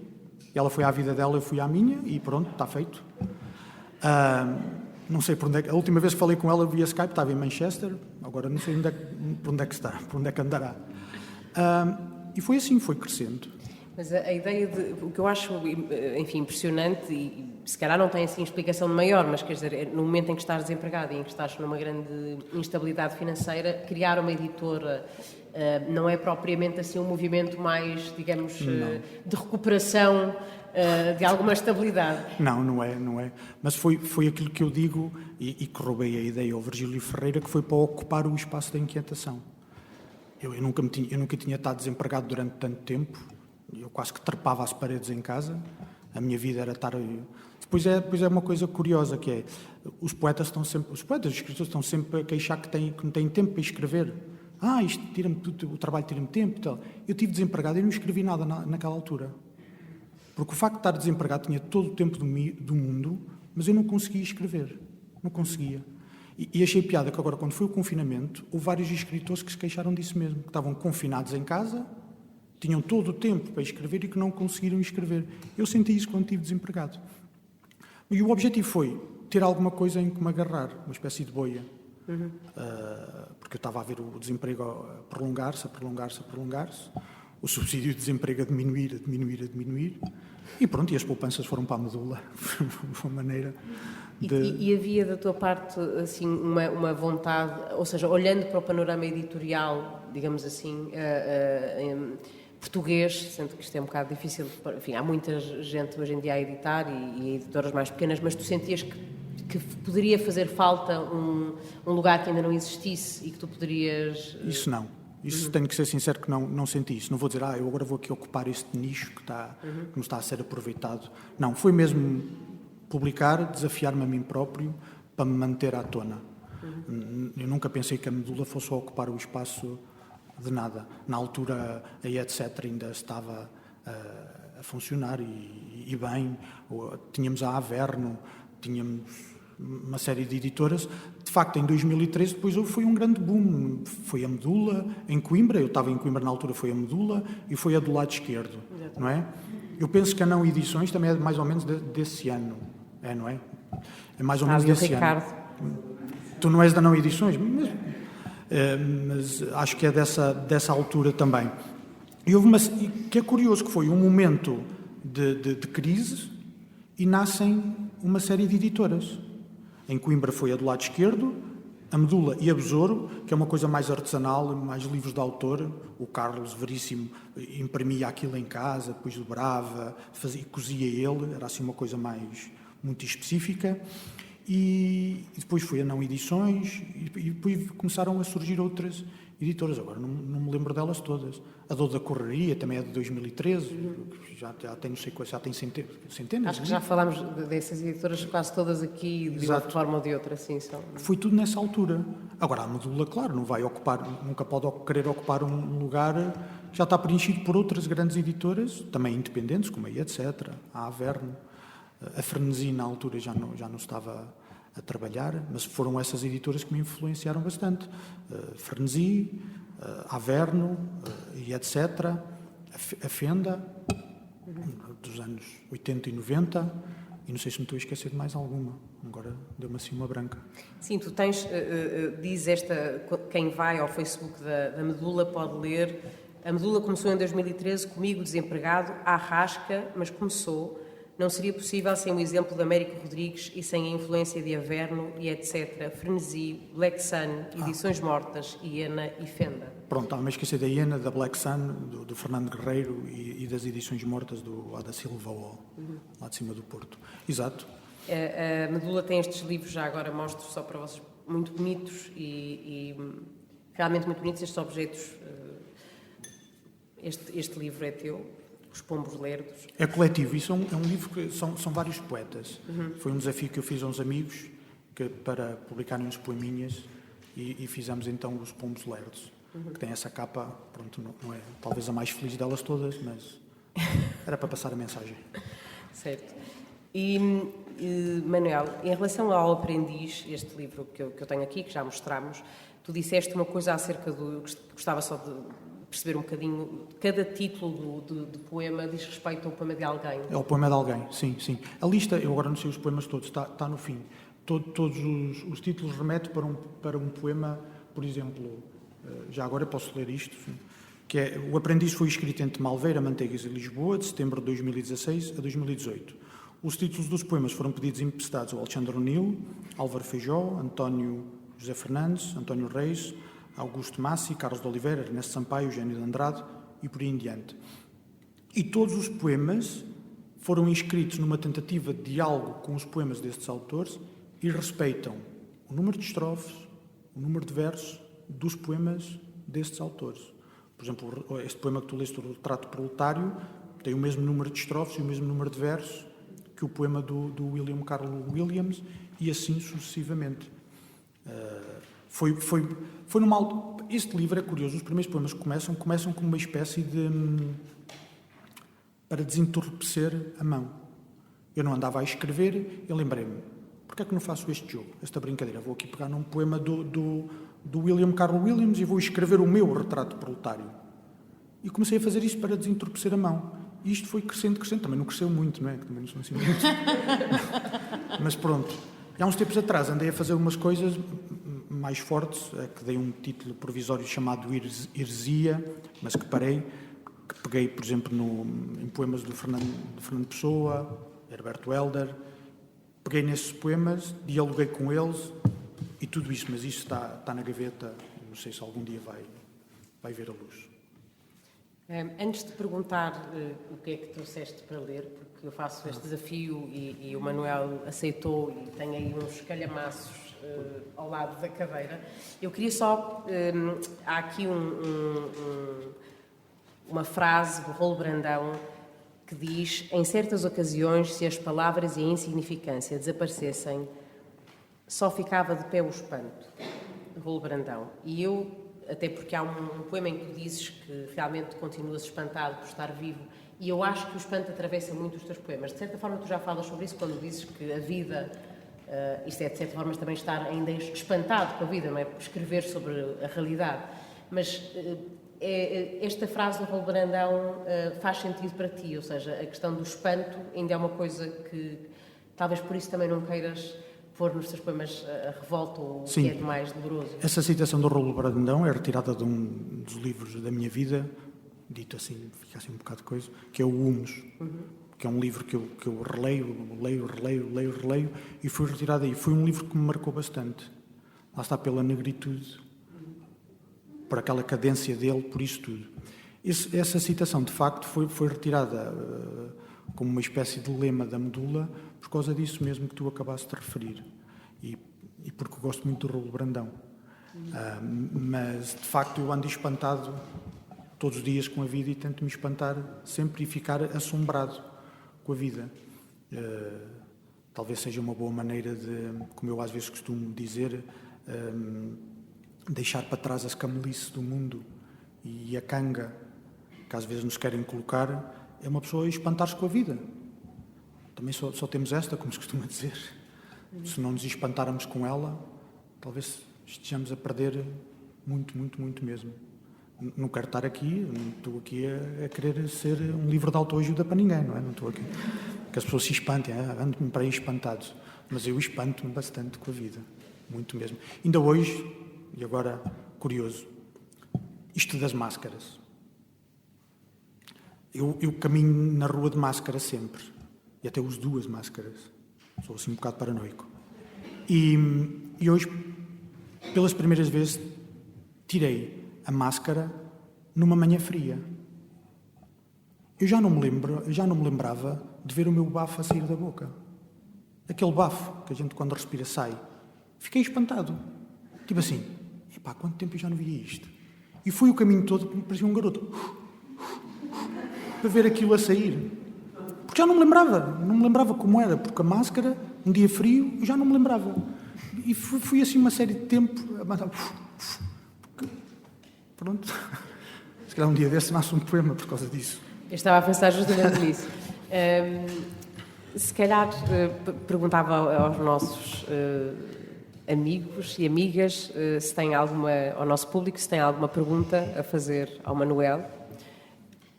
Ela foi à vida dela, eu fui à minha e pronto, está feito. Não sei por onde a última vez que falei com ela via Skype estava em Manchester, agora não sei por onde é que está, por onde é que andará. E foi assim, foi crescendo. Mas a ideia o que eu acho, enfim, impressionante, e se calhar não tem assim explicação maior, mas quer dizer, no momento em que estás desempregado e em que estás numa grande instabilidade financeira, criar uma editora não é propriamente assim um movimento mais, digamos, de recuperação de alguma estabilidade. Não é. Mas foi aquilo que eu digo, e que roubei a ideia ao Virgílio Ferreira, que foi para ocupar o espaço da inquietação. Eu nunca tinha estado desempregado durante tanto tempo, eu quase que trepava às paredes em casa, a minha vida era estar... Depois é uma coisa curiosa, que é, os escritores estão sempre a queixar que não têm tempo para escrever. Isto o trabalho tira-me tempo e tal. Eu estive desempregado e não escrevi nada naquela altura. Porque o facto de estar desempregado tinha todo o tempo do mundo, mas eu não conseguia escrever. Não conseguia. E achei piada que agora, quando foi o confinamento, houve vários escritores que se queixaram disso mesmo, que estavam confinados em casa, tinham todo o tempo para escrever e que não conseguiram escrever. Eu senti isso quando estive desempregado. E o objetivo foi ter alguma coisa em que me agarrar, uma espécie de boia. Porque eu estava a ver o desemprego a prolongar-se, o subsídio de desemprego a diminuir, e pronto, e as poupanças foram para a Medula. Foi uma maneira de... E havia da tua parte assim uma vontade, ou seja, olhando para o panorama editorial, digamos assim, português, sendo que isto é um bocado difícil, enfim, há muita gente hoje em dia a editar e editoras mais pequenas, mas tu sentias que poderia fazer falta um lugar que ainda não existisse e que tu poderias... Isso não. Isso tenho que ser sincero que não senti isso. Não vou dizer, eu agora vou aqui ocupar este nicho que não está a ser aproveitado. Não, foi mesmo publicar, desafiar-me a mim próprio para me manter à tona. Eu nunca pensei que a Medula fosse ocupar o espaço de nada. Na altura, a etc. ainda estava a funcionar e bem. Tínhamos a Averno, tínhamos uma série de editoras. De facto, em 2013, depois foi um grande boom. Foi a Medula, em Coimbra, eu estava em Coimbra na altura, foi a Medula e foi a do lado esquerdo, não é? Eu penso que a Não Edições também é mais ou menos desse ano, não é? É mais ou menos desse ano. Tu não és da Não Edições, mas acho que é dessa altura também. E houve que é curioso, que foi um momento de crise e nascem uma série de editoras. Em Coimbra foi a do lado esquerdo, a Medula e a Besouro, que é uma coisa mais artesanal, mais livros de autor. O Carlos Veríssimo imprimia aquilo em casa, depois dobrava, cozia ele, era assim uma coisa muito específica. E depois foi a Não Edições e depois começaram a surgir outras editoras. Agora não me lembro delas todas. A Dor da Correria também é de 2013, já tem, não sei quais, já tem centenas. Acho que já falámos dessas editoras quase todas aqui, de uma forma ou de outra, assim são. Foi tudo nessa altura. Agora, a Medula, claro, não vai ocupar, nunca pode querer ocupar um lugar que já está preenchido por outras grandes editoras, também independentes, como a etc., a Averno. A Frenesia, na altura, já não estava a trabalhar, mas foram essas editoras que me influenciaram bastante. Frenesi, Averno e etc. A Fenda, dos anos 80 e 90, e não sei se me estou a esquecer de mais alguma. Agora deu-me assim uma branca. Sim, tu tens, diz quem vai ao Facebook da Medula pode ler. A Medula começou em 2013 comigo desempregado, à rasca, mas começou. Não seria possível sem o exemplo de Américo Rodrigues e sem a influência de Averno e etc. Frenesi, Black Sun, Edições Mortas, Iena e Fenda. Pronto, estava-me a esquecer da Iena, da Black Sun, do Fernando Guerreiro e das Edições Mortas do Ada Silva, lá de cima do Porto. Exato. A Medula tem estes livros, já agora mostro só para vocês, muito bonitos e realmente muito bonitos estes objetos. Este livro é teu, Os Pombos Lerdos. É coletivo, isso é um livro que são vários poetas. Foi um desafio que eu fiz a uns amigos para publicarem uns poeminhas e fizemos então Os Pombos Lerdos, que tem essa capa, pronto, não é talvez a mais feliz delas todas, mas era para passar a mensagem. Certo. E, Manuel, em relação ao Aprendiz, este livro que eu tenho aqui, que já mostramos, tu disseste uma coisa acerca do... Gostava só de perceber um bocadinho, cada título de poema diz respeito ao poema de alguém. É o poema de alguém, sim, sim. A lista, eu agora não sei os poemas todos, está no fim. Todos os títulos remetem para um poema, por exemplo, já agora posso ler isto, que é O Aprendiz foi escrito entre Malveira, Manteigas e Lisboa, de setembro de 2016 a 2018. Os títulos dos poemas foram pedidos emprestados ao Alexandre O'Neill, Álvaro Feijó, António José Fernandes, António Reis, Augusto Massi, Carlos de Oliveira, Ernesto Sampaio, Eugênio de Andrade e por aí em diante. E todos os poemas foram inscritos numa tentativa de diálogo com os poemas destes autores e respeitam o número de estrofes, o número de versos dos poemas destes autores. Por exemplo, este poema que tu leste, o Retrato Proletário, tem o mesmo número de estrofes e o mesmo número de versos que o poema do William Carlos Williams e assim sucessivamente. Foi numa altura... Este livro é curioso, os primeiros poemas que começam como uma espécie de... para desentorpecer a mão. Eu não andava a escrever e lembrei-me, porquê é que não faço este jogo, esta brincadeira? Vou aqui pegar num poema do William Carlos Williams e vou escrever o meu Retrato Proletário. E comecei a fazer isso para desentorpecer a mão. E isto foi crescendo. Também não cresceu muito, não é? Também não sou assim muito. Mas pronto. E há uns tempos atrás andei a fazer umas coisas mais fortes, que dei um título provisório chamado Heresia, mas que parei, que peguei, por exemplo, em poemas do Fernando Pessoa, Herberto Helder, peguei nesses poemas, dialoguei com eles e tudo isso, mas isso está na gaveta, não sei se algum dia vai ver a luz. Antes de perguntar o que é que trouxeste para ler, porque eu faço este desafio e o Manuel aceitou e tem aí uns calhamaços ao lado da cadeira, eu queria só... há aqui uma frase do Rolo Brandão que diz: em certas ocasiões, se as palavras e a insignificância desaparecessem, só ficava de pé o espanto. Rolo Brandão. E eu... até porque há um poema em que tu dizes que realmente continuas espantado por estar vivo, e eu acho que o espanto atravessa muito os teus poemas. De certa forma, tu já falas sobre isso quando dizes que a vida, isto é de certa forma também estar ainda espantado com a vida, não é? Escrever sobre a realidade. Mas esta frase do Rolo Brandão faz sentido para ti, ou seja, a questão do espanto ainda é uma coisa que talvez por isso também não queiras pôr nos teus poemas a revolta ou o que é de mais doloroso. Essa citação do Rolo Brandão é retirada de um dos livros da minha vida, dito assim, fica assim um bocado de coisa, que é o Humus, que é um livro que eu releio, e foi retirado aí. Foi um livro que me marcou bastante. Lá está, pela negritude, por aquela cadência dele, por isso tudo. Essa citação, de facto, foi retirada como uma espécie de lema da Medula, por causa disso mesmo que tu acabaste de referir. E porque eu gosto muito do Rolo Brandão. Mas, de facto, eu ando espantado todos os dias com a vida e tento me espantar sempre e ficar assombrado com a vida. Talvez seja uma boa maneira de, como eu às vezes costumo dizer, deixar para trás as camelices do mundo e a canga que às vezes nos querem colocar. É uma pessoa espantar-se com a vida. Também só temos esta, como se costuma dizer. Se não nos espantarmos com ela, talvez estejamos a perder muito, muito, muito mesmo. Não quero estar aqui, não estou aqui a querer ser um livro de autoajuda para ninguém, não é? Não estou aqui. Que as pessoas se espantem, andam-me para aí espantados. Mas eu espanto-me bastante com a vida, muito mesmo. Ainda hoje, e agora curioso, isto das máscaras. Eu caminho na rua de máscara sempre, e até uso 2 máscaras. Sou assim um bocado paranoico. E hoje, pelas primeiras vezes, tirei a máscara numa manhã fria. Eu já não me lembrava de ver o meu bafo a sair da boca. Aquele bafo que a gente quando respira sai. Fiquei espantado. Tipo assim, epá, há quanto tempo eu já não via isto? E fui o caminho todo, parecia um garoto, para ver aquilo a sair. Porque já não me lembrava como era, porque a máscara, um dia frio, eu já não me lembrava. E fui assim uma série de tempo a mandar... Porque, pronto, se calhar um dia desse nasce um poema por causa disso. Eu estava a pensar justamente nisso. Se calhar perguntava aos nossos amigos e amigas se tem alguma, ao nosso público, se tem alguma pergunta a fazer ao Manuel,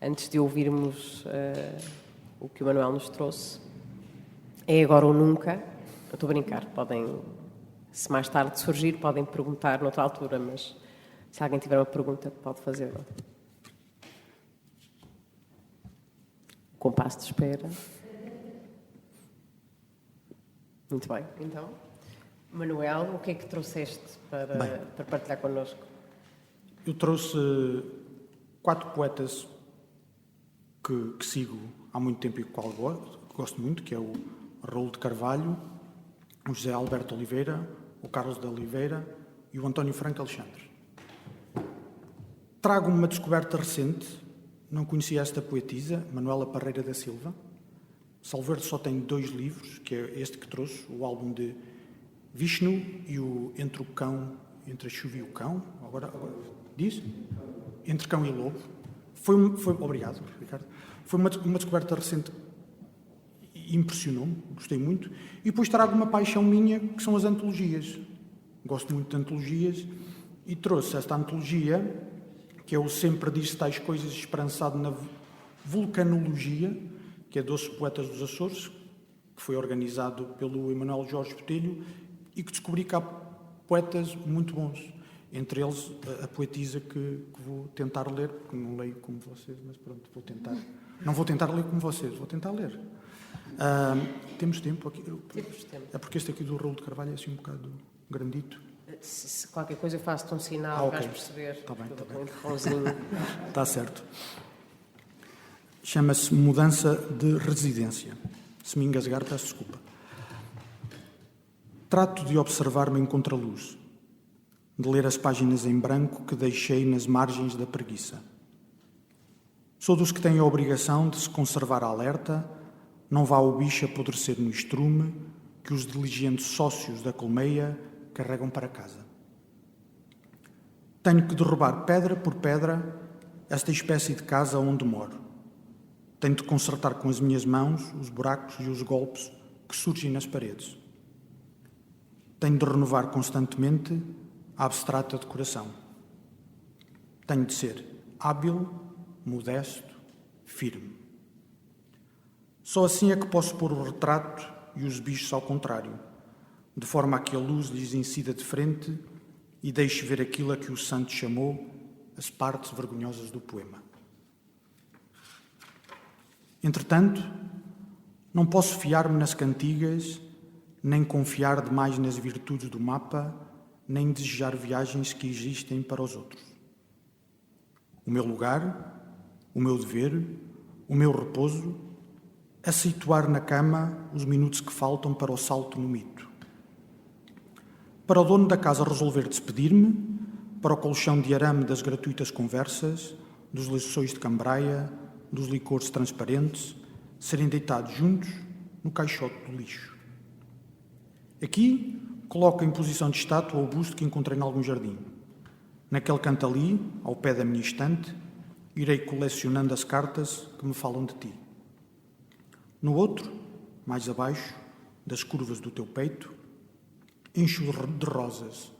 antes de ouvirmos o que o Manuel nos trouxe. É agora ou nunca. Eu estou a brincar, podem, se mais tarde surgir, podem perguntar noutra altura, mas se alguém tiver uma pergunta, pode fazer. Compasso de espera. Muito bem. Então, Manuel, o que é que trouxeste para partilhar connosco? Eu trouxe 4 poetas que sigo há muito tempo e que gosto muito, que é o Raul de Carvalho, o José Alberto Oliveira, o Carlos de Oliveira e o António Franco Alexandre. Trago-me uma descoberta recente. Não conhecia esta poetisa, Manuela Parreira da Silva. Salvo erro, só tem 2 livros, que é este que trouxe, o álbum de Vishnu e o Entre a Chuva e o Cão. Agora diz? Entre Cão e Lobo. Obrigado, Ricardo. Foi uma descoberta recente e impressionou-me, gostei muito. E depois trago uma paixão minha, que são as antologias. Gosto muito de antologias e trouxe esta antologia, que é o Sempre Diz Tais Coisas, esperançado na vulcanologia, que é Doces Poetas dos Açores, que foi organizado pelo Emanuel Jorge Botelho, e que descobri que há poetas muito bons. Entre eles, a poetisa que vou tentar ler, porque não leio como vocês, mas pronto, vou tentar. Não vou tentar ler como vocês, vou tentar ler. Temos tempo aqui? Temos tempo. É porque este aqui do Raul de Carvalho é assim um bocado grandito. Se qualquer coisa eu faço-te um sinal, ok. vais perceber. Está bem, está bem. Um empurrãozinho. Está certo. Chama-se Mudança de Residência. Se me engasgar, peço desculpa. Trato de observar-me em contraluz, de ler as páginas em branco que deixei nas margens da preguiça. Sou dos que têm a obrigação de se conservar alerta, não vá o bicho apodrecer no estrume que os diligentes sócios da colmeia carregam para casa. Tenho que derrubar pedra por pedra esta espécie de casa onde moro. Tenho de consertar com as minhas mãos os buracos e os golpes que surgem nas paredes. Tenho de renovar constantemente a abstrata decoração. Tenho de ser hábil, modesto, firme. Só assim é que posso pôr o retrato e os bichos ao contrário, de forma a que a luz lhes incida de frente e deixe ver aquilo a que o santo chamou as partes vergonhosas do poema. Entretanto, não posso fiar-me nas cantigas, nem confiar demais nas virtudes do mapa, nem desejar viagens que existem para os outros. O meu lugar, o meu dever, o meu repouso, é situar na cama os minutos que faltam para o salto no mito. Para o dono da casa resolver despedir-me, para o colchão de arame das gratuitas conversas, dos lençóis de cambraia, dos licores transparentes, serem deitados juntos no caixote do lixo. Aqui coloco em posição de estátua o busto que encontrei em algum jardim. Naquele canto ali, ao pé da minha estante, irei colecionando as cartas que me falam de ti. No outro, mais abaixo, das curvas do teu peito, Encho de rosas,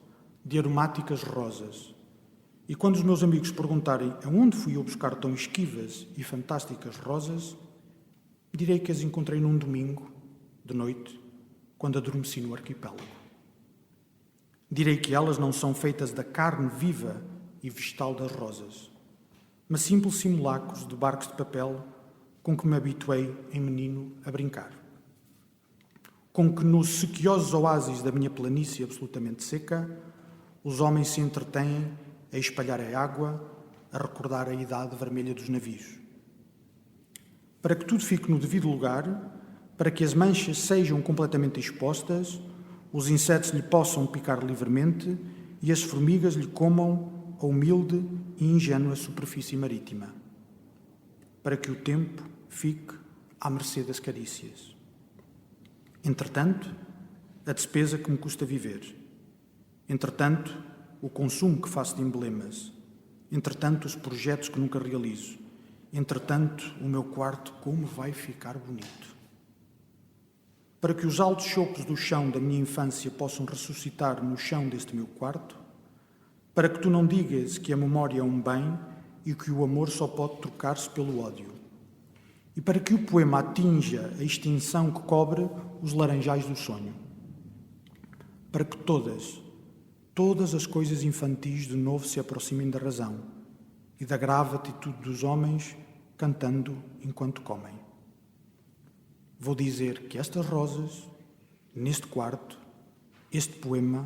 de aromáticas rosas. E quando os meus amigos perguntarem aonde fui eu buscar tão esquivas e fantásticas rosas, direi que as encontrei num domingo, de noite, quando adormeci no arquipélago. Direi que elas não são feitas da carne viva e vegetal das rosas, mas simples simulacros de barcos de papel com que me habituei em menino a brincar. Com que nos sequiosos oásis da minha planície absolutamente seca, os homens se entretêm a espalhar a água, a recordar a idade vermelha dos navios. Para que tudo fique no devido lugar, para que as manchas sejam completamente expostas, os insetos lhe possam picar livremente e as formigas lhe comam a humilde e ingênua superfície marítima. Para que o tempo fique à mercê das carícias. Entretanto, a despesa que me custa viver. Entretanto, o consumo que faço de emblemas. Entretanto, os projetos que nunca realizo. Entretanto, o meu quarto como vai ficar bonito. Para que os altos chopos do chão da minha infância possam ressuscitar no chão deste meu quarto, para que tu não digas que a memória é um bem e que o amor só pode trocar-se pelo ódio, e para que o poema atinja a extinção que cobre os laranjais do sonho, para que todas as coisas infantis de novo se aproximem da razão e da grave atitude dos homens cantando enquanto comem. Vou dizer que estas rosas, neste quarto, este poema,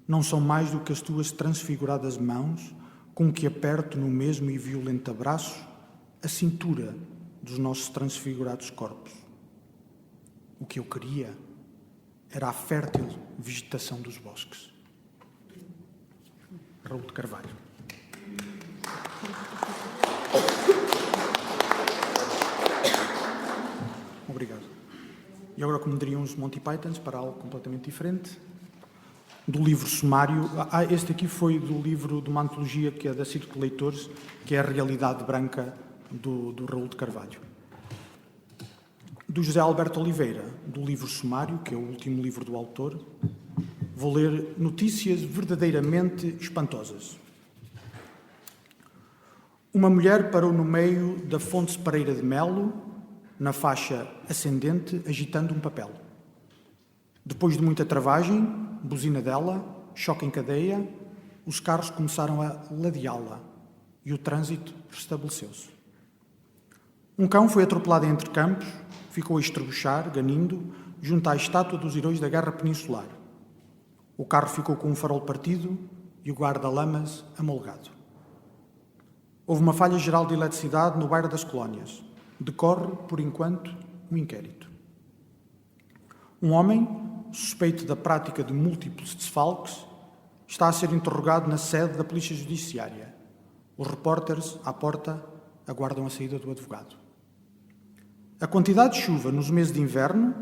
não são mais do que as tuas transfiguradas mãos com que aperto no mesmo e violento abraço a cintura dos nossos transfigurados corpos. O que eu queria era a fértil vegetação dos bosques. Raul de Carvalho. Obrigado. E agora, como diriam os Monty Pythons, para algo completamente diferente, do livro sumário. Este aqui foi do livro de uma antologia que é da Círculo de Leitores, que é a Realidade Branca do Raul de Carvalho. Do José Alberto Oliveira, do livro sumário, que é o último livro do autor, vou ler notícias verdadeiramente espantosas. Uma mulher parou no meio da Fonte Pereira de Melo, na faixa ascendente, agitando um papel. Depois de muita travagem, buzina dela, choque em cadeia, os carros começaram a ladeá-la e o trânsito restabeleceu-se. Um cão foi atropelado entre campos, ficou a estrebuchar, ganindo, junto à estátua dos heróis da Guerra Peninsular. O carro ficou com um farol partido e o guarda-lamas amolgado. Houve uma falha geral de eletricidade no bairro das Colónias. Decorre, por enquanto, um inquérito. Um homem, suspeito da prática de múltiplos desfalques, está a ser interrogado na sede da Polícia Judiciária. Os repórteres, à porta, aguardam a saída do advogado. A quantidade de chuva nos meses de inverno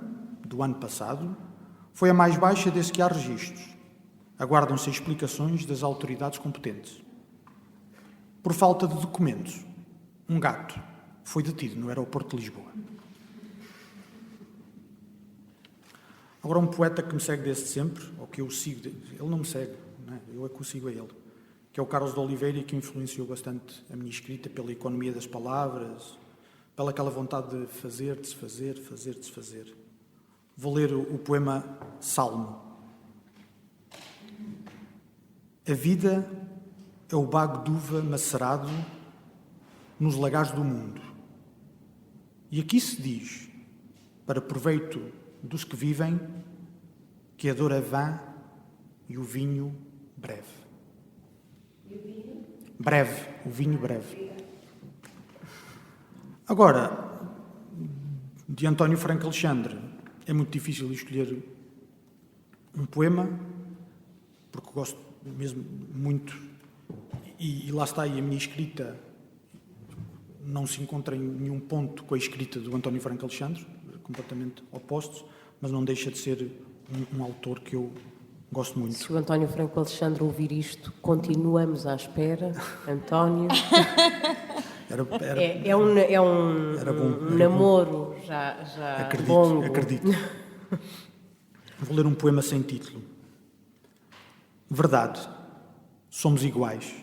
do ano passado foi a mais baixa desde que há registros. Aguardam-se explicações das autoridades competentes. Por falta de documentos, um gato foi detido no aeroporto de Lisboa. Agora, um poeta que me segue desde sempre, ou que eu sigo, ele não me segue, não é? Eu é que o sigo a ele, que é o Carlos de Oliveira, e que influenciou bastante a minha escrita pela economia das palavras, pela aquela vontade de fazer, desfazer, fazer, desfazer. Vou ler o poema Salmo. A vida é o bago de uva macerado nos lagares do mundo. E aqui se diz, para proveito dos que vivem, que a dor é vã e o vinho breve. Breve, o vinho breve. Agora, de António Franco Alexandre, é muito difícil escolher um poema, porque gosto mesmo muito, e lá está, e a minha escrita não se encontra em nenhum ponto com a escrita do António Franco Alexandre, completamente opostos, mas não deixa de ser um autor que eu gosto muito. Se o António Franco Alexandre ouvir isto, continuamos à espera. António... É um namoro já acredito, longo. Acredito. Vou ler um poema sem título. Verdade, somos iguais.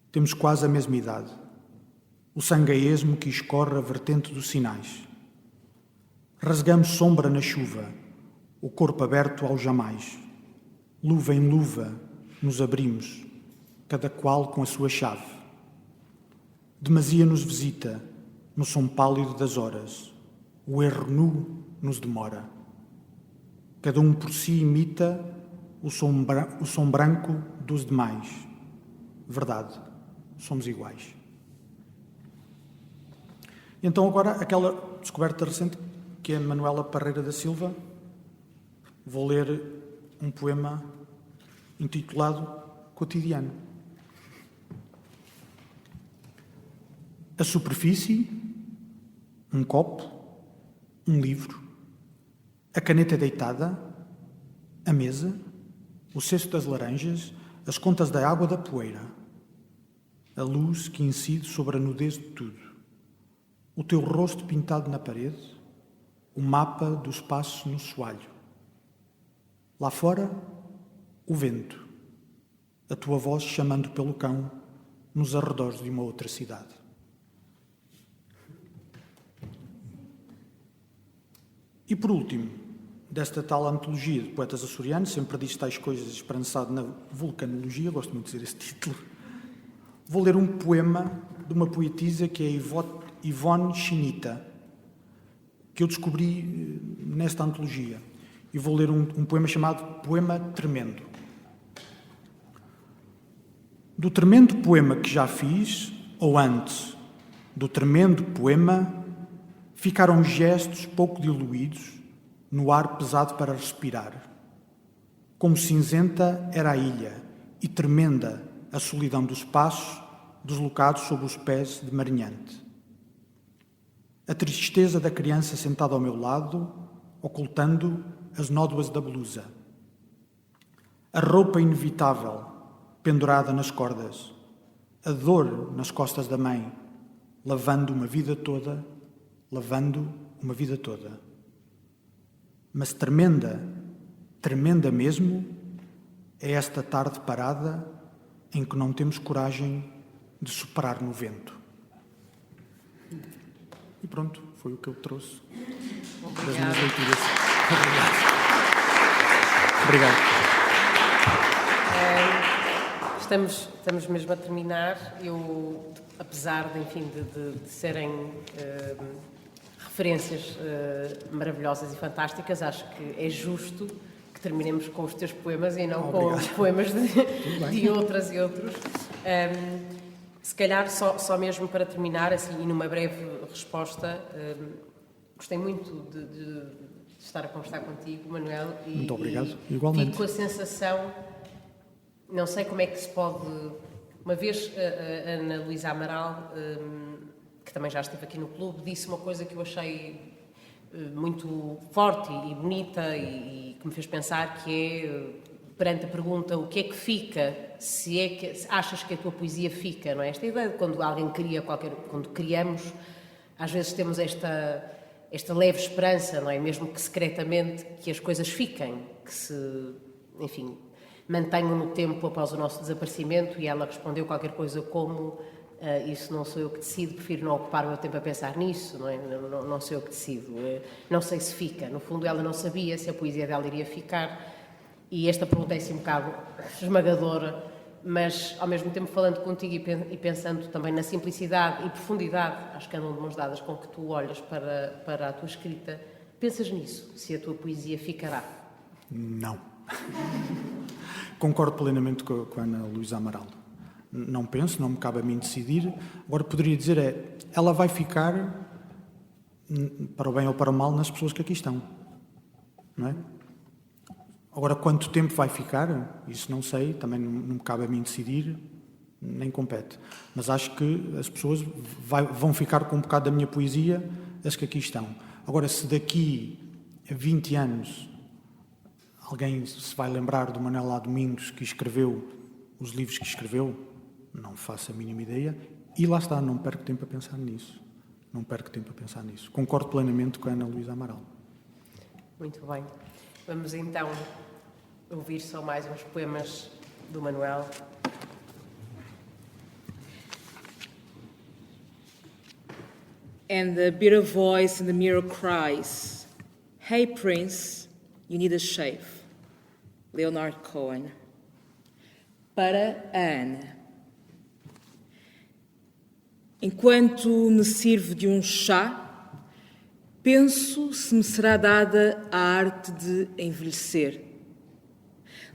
Temos quase a mesma idade. O sangue é esmo que escorre a vertente dos sinais. Rasgamos sombra na chuva, o corpo aberto ao jamais. Luva em luva nos abrimos, cada qual com a sua chave. Demasia nos visita, no som pálido das horas. O erro nu nos demora. Cada um por si imita o som branco dos demais. Verdade, somos iguais. E então agora aquela descoberta recente que é Manuela Parreira da Silva. Vou ler um poema intitulado Cotidiano. A superfície, um copo, um livro, a caneta deitada, a mesa, o cesto das laranjas, as contas da água da poeira, a luz que incide sobre a nudez de tudo, o teu rosto pintado na parede, o mapa dos passos no soalho. Lá fora, o vento, a tua voz chamando pelo cão nos arredores de uma outra cidade. E por último, desta tal antologia de poetas açorianos, sempre diz tais coisas esperançado na vulcanologia, gosto muito de dizer esse título, vou ler um poema de uma poetisa que é Ivone Chinita, que eu descobri nesta antologia. E vou ler um poema chamado Poema Tremendo. Do tremendo poema que já fiz, ou antes do tremendo poema, ficaram gestos pouco diluídos no ar pesado para respirar. Como cinzenta era a ilha e tremenda a solidão dos passos deslocados sob os pés de marinhante. A tristeza da criança sentada ao meu lado, ocultando as nódoas da blusa. A roupa inevitável, pendurada nas cordas. A dor nas costas da mãe, lavando uma vida toda. Mas tremenda, tremenda mesmo, é esta tarde parada em que não temos coragem de soprar no vento. E pronto, foi o que eu trouxe das minhas leituras. Obrigado. Estamos mesmo a terminar. Eu, apesar de serem referências maravilhosas e fantásticas, acho que é justo que terminemos com os teus poemas e não com os poemas de outras e outros. Se calhar, só mesmo para terminar, assim, e numa breve resposta, gostei muito de estar a conversar contigo, Manuel. Muito obrigado, igualmente. Fico com a sensação, não sei como é que se pode... Uma vez a Ana Luísa Amaral, que também já esteve aqui no clube, disse uma coisa que eu achei muito forte e bonita e que me fez pensar, que é... perante a pergunta o que é que fica, se achas que a tua poesia fica, não é? Esta ideia de quando alguém cria quando criamos, às vezes temos esta leve esperança, não é? Mesmo que secretamente, que as coisas fiquem, que se, enfim, mantenham no tempo após o nosso desaparecimento. E ela respondeu qualquer coisa como isso não sou eu que decido, prefiro não ocupar o meu tempo a pensar nisso, não é? Não sou eu que decido, não sei se fica. No fundo, ela não sabia se a poesia dela iria ficar. E esta pergunta é assim um bocado esmagadora, mas ao mesmo tempo falando contigo e pensando também na simplicidade e profundidade, acho que andam de mãos dadas, com que tu olhas para a tua escrita, pensas nisso, se a tua poesia ficará? Não. Concordo plenamente com a Ana Luísa Amaral. Não penso, não me cabe a mim decidir. Agora poderia dizer ela vai ficar, para o bem ou para o mal, nas pessoas que aqui estão, não é? Agora, quanto tempo vai ficar? Isso não sei, também não me cabe a mim decidir, nem compete. Mas acho que as pessoas vão ficar com um bocado da minha poesia, as que aqui estão. Agora, se daqui a 20 anos alguém se vai lembrar do Manuel A. Domingos, que escreveu os livros que escreveu, não faço a mínima ideia. E lá está, não perco tempo a pensar nisso. Concordo plenamente com a Ana Luísa Amaral. Muito bem. Vamos então ouvir só mais uns poemas do Manuel. And the bitter voice in the mirror cries, "Hey Prince, you need a shave." Leonard Cohen. Para a Ana. Enquanto me sirvo de um chá, penso se me será dada a arte de envelhecer.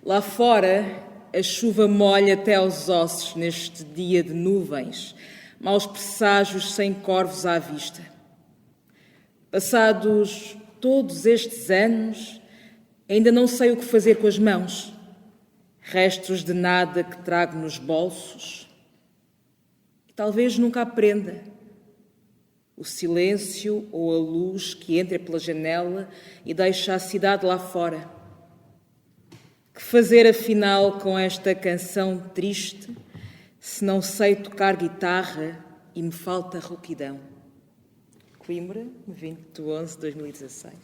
Lá fora, a chuva molha até aos ossos neste dia de nuvens, maus presságios sem corvos à vista. Passados todos estes anos, ainda não sei o que fazer com as mãos. Restos de nada que trago nos bolsos. E talvez nunca aprenda. O silêncio ou a luz que entra pela janela e deixa a cidade lá fora. Que fazer afinal com esta canção triste se não sei tocar guitarra e me falta rouquidão? Coimbra, 20 de 11 de 2016.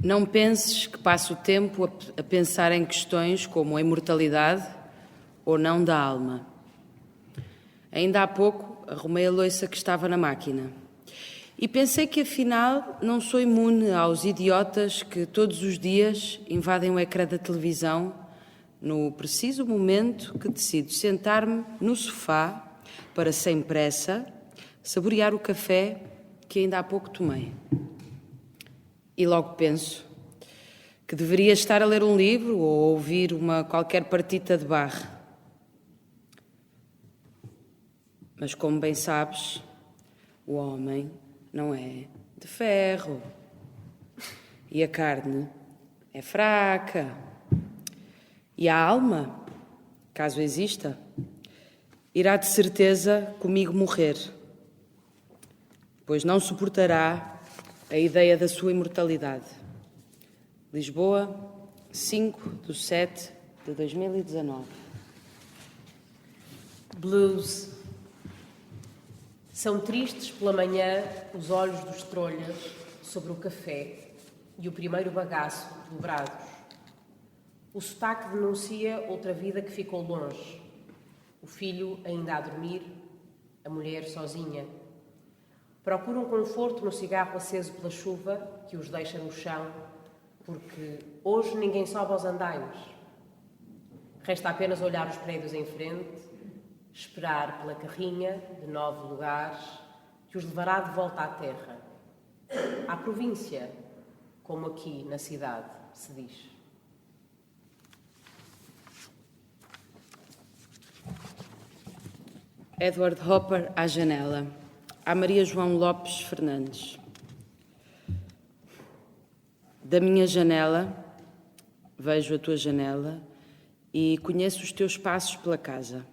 Não penses que passo o tempo a pensar em questões como a imortalidade ou não da alma. Ainda há pouco arrumei a louça que estava na máquina e pensei que afinal não sou imune aos idiotas que todos os dias invadem o ecrã da televisão no preciso momento que decido sentar-me no sofá para, sem pressa, saborear o café que ainda há pouco tomei. E logo penso que deveria estar a ler um livro ou ouvir uma qualquer partita de Bach. Mas como bem sabes, o homem não é de ferro e a carne é fraca e a alma, caso exista, irá de certeza comigo morrer, pois não suportará a ideia da sua imortalidade. Lisboa, 5/7/2019. Blues. São tristes pela manhã os olhos dos trolhas sobre o café e o primeiro bagaço dobrados. O sotaque denuncia outra vida que ficou longe. O filho ainda a dormir, a mulher sozinha. Procuram conforto no cigarro aceso pela chuva que os deixa no chão, porque hoje ninguém sobe aos andaimes. Resta apenas olhar os prédios em frente, esperar pela carrinha de 9 lugares que os levará de volta à terra, à província, como aqui na cidade se diz. Edward Hopper à janela. A Maria João Lopes Fernandes. Da minha janela, vejo a tua janela e conheço os teus passos pela casa.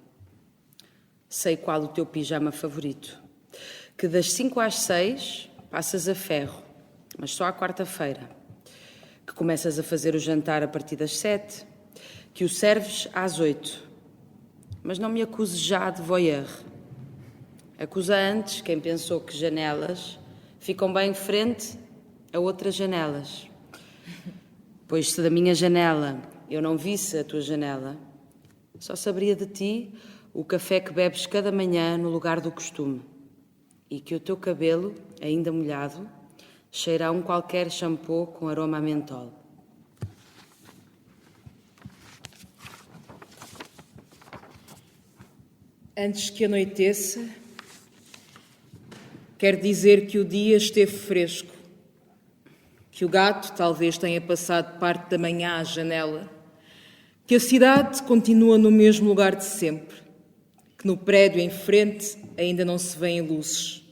Sei qual o teu pijama favorito, que das 5 às 6 passas a ferro, mas só à quarta-feira, que começas a fazer o jantar a partir das 7, que o serves às 8, mas não me acuses já de voyeur. Acusa antes quem pensou que janelas ficam bem frente a outras janelas. Pois se da minha janela eu não visse a tua janela, só saberia de ti o café que bebes cada manhã no lugar do costume e que o teu cabelo, ainda molhado, cheira a um qualquer shampoo com aroma a mentol. Antes que anoiteça, quer dizer que o dia esteve fresco, que o gato talvez tenha passado parte da manhã à janela, que a cidade continua no mesmo lugar de sempre, que no prédio em frente ainda não se vêem luzes,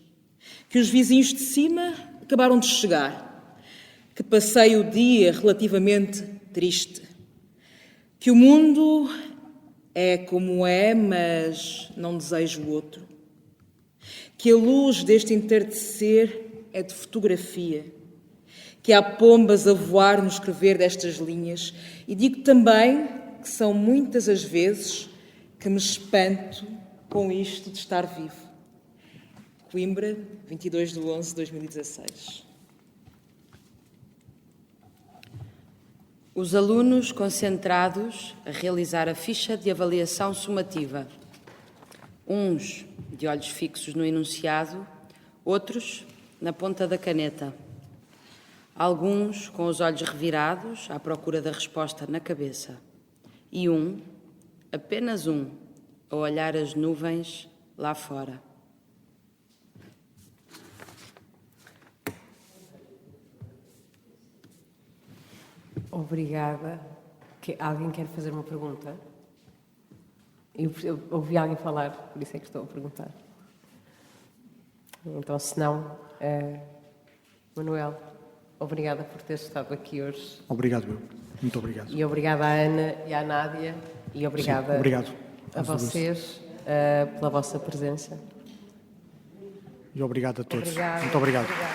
que os vizinhos de cima acabaram de chegar, que passei o dia relativamente triste, que o mundo é como é, mas não desejo o outro, que a luz deste entardecer é de fotografia, que há pombas a voar no escrever destas linhas, e digo também que são muitas as vezes que me espanto com isto de estar vivo. Coimbra, 22/11/2016. Os alunos concentrados a realizar a ficha de avaliação sumativa. Uns de olhos fixos no enunciado, outros na ponta da caneta. Alguns com os olhos revirados à procura da resposta na cabeça. E apenas um, a olhar as nuvens lá fora. Obrigada. Alguém quer fazer uma pergunta? Eu ouvi alguém falar, por isso é que estou a perguntar. Então, se não, Manuel, obrigada por teres estado aqui hoje. Obrigado, eu. Muito obrigado. E obrigada à Ana e à Nádia. E obrigada Obrigado. a vocês pela vossa presença. E obrigado a todos. Obrigada. Muito obrigado. Obrigada.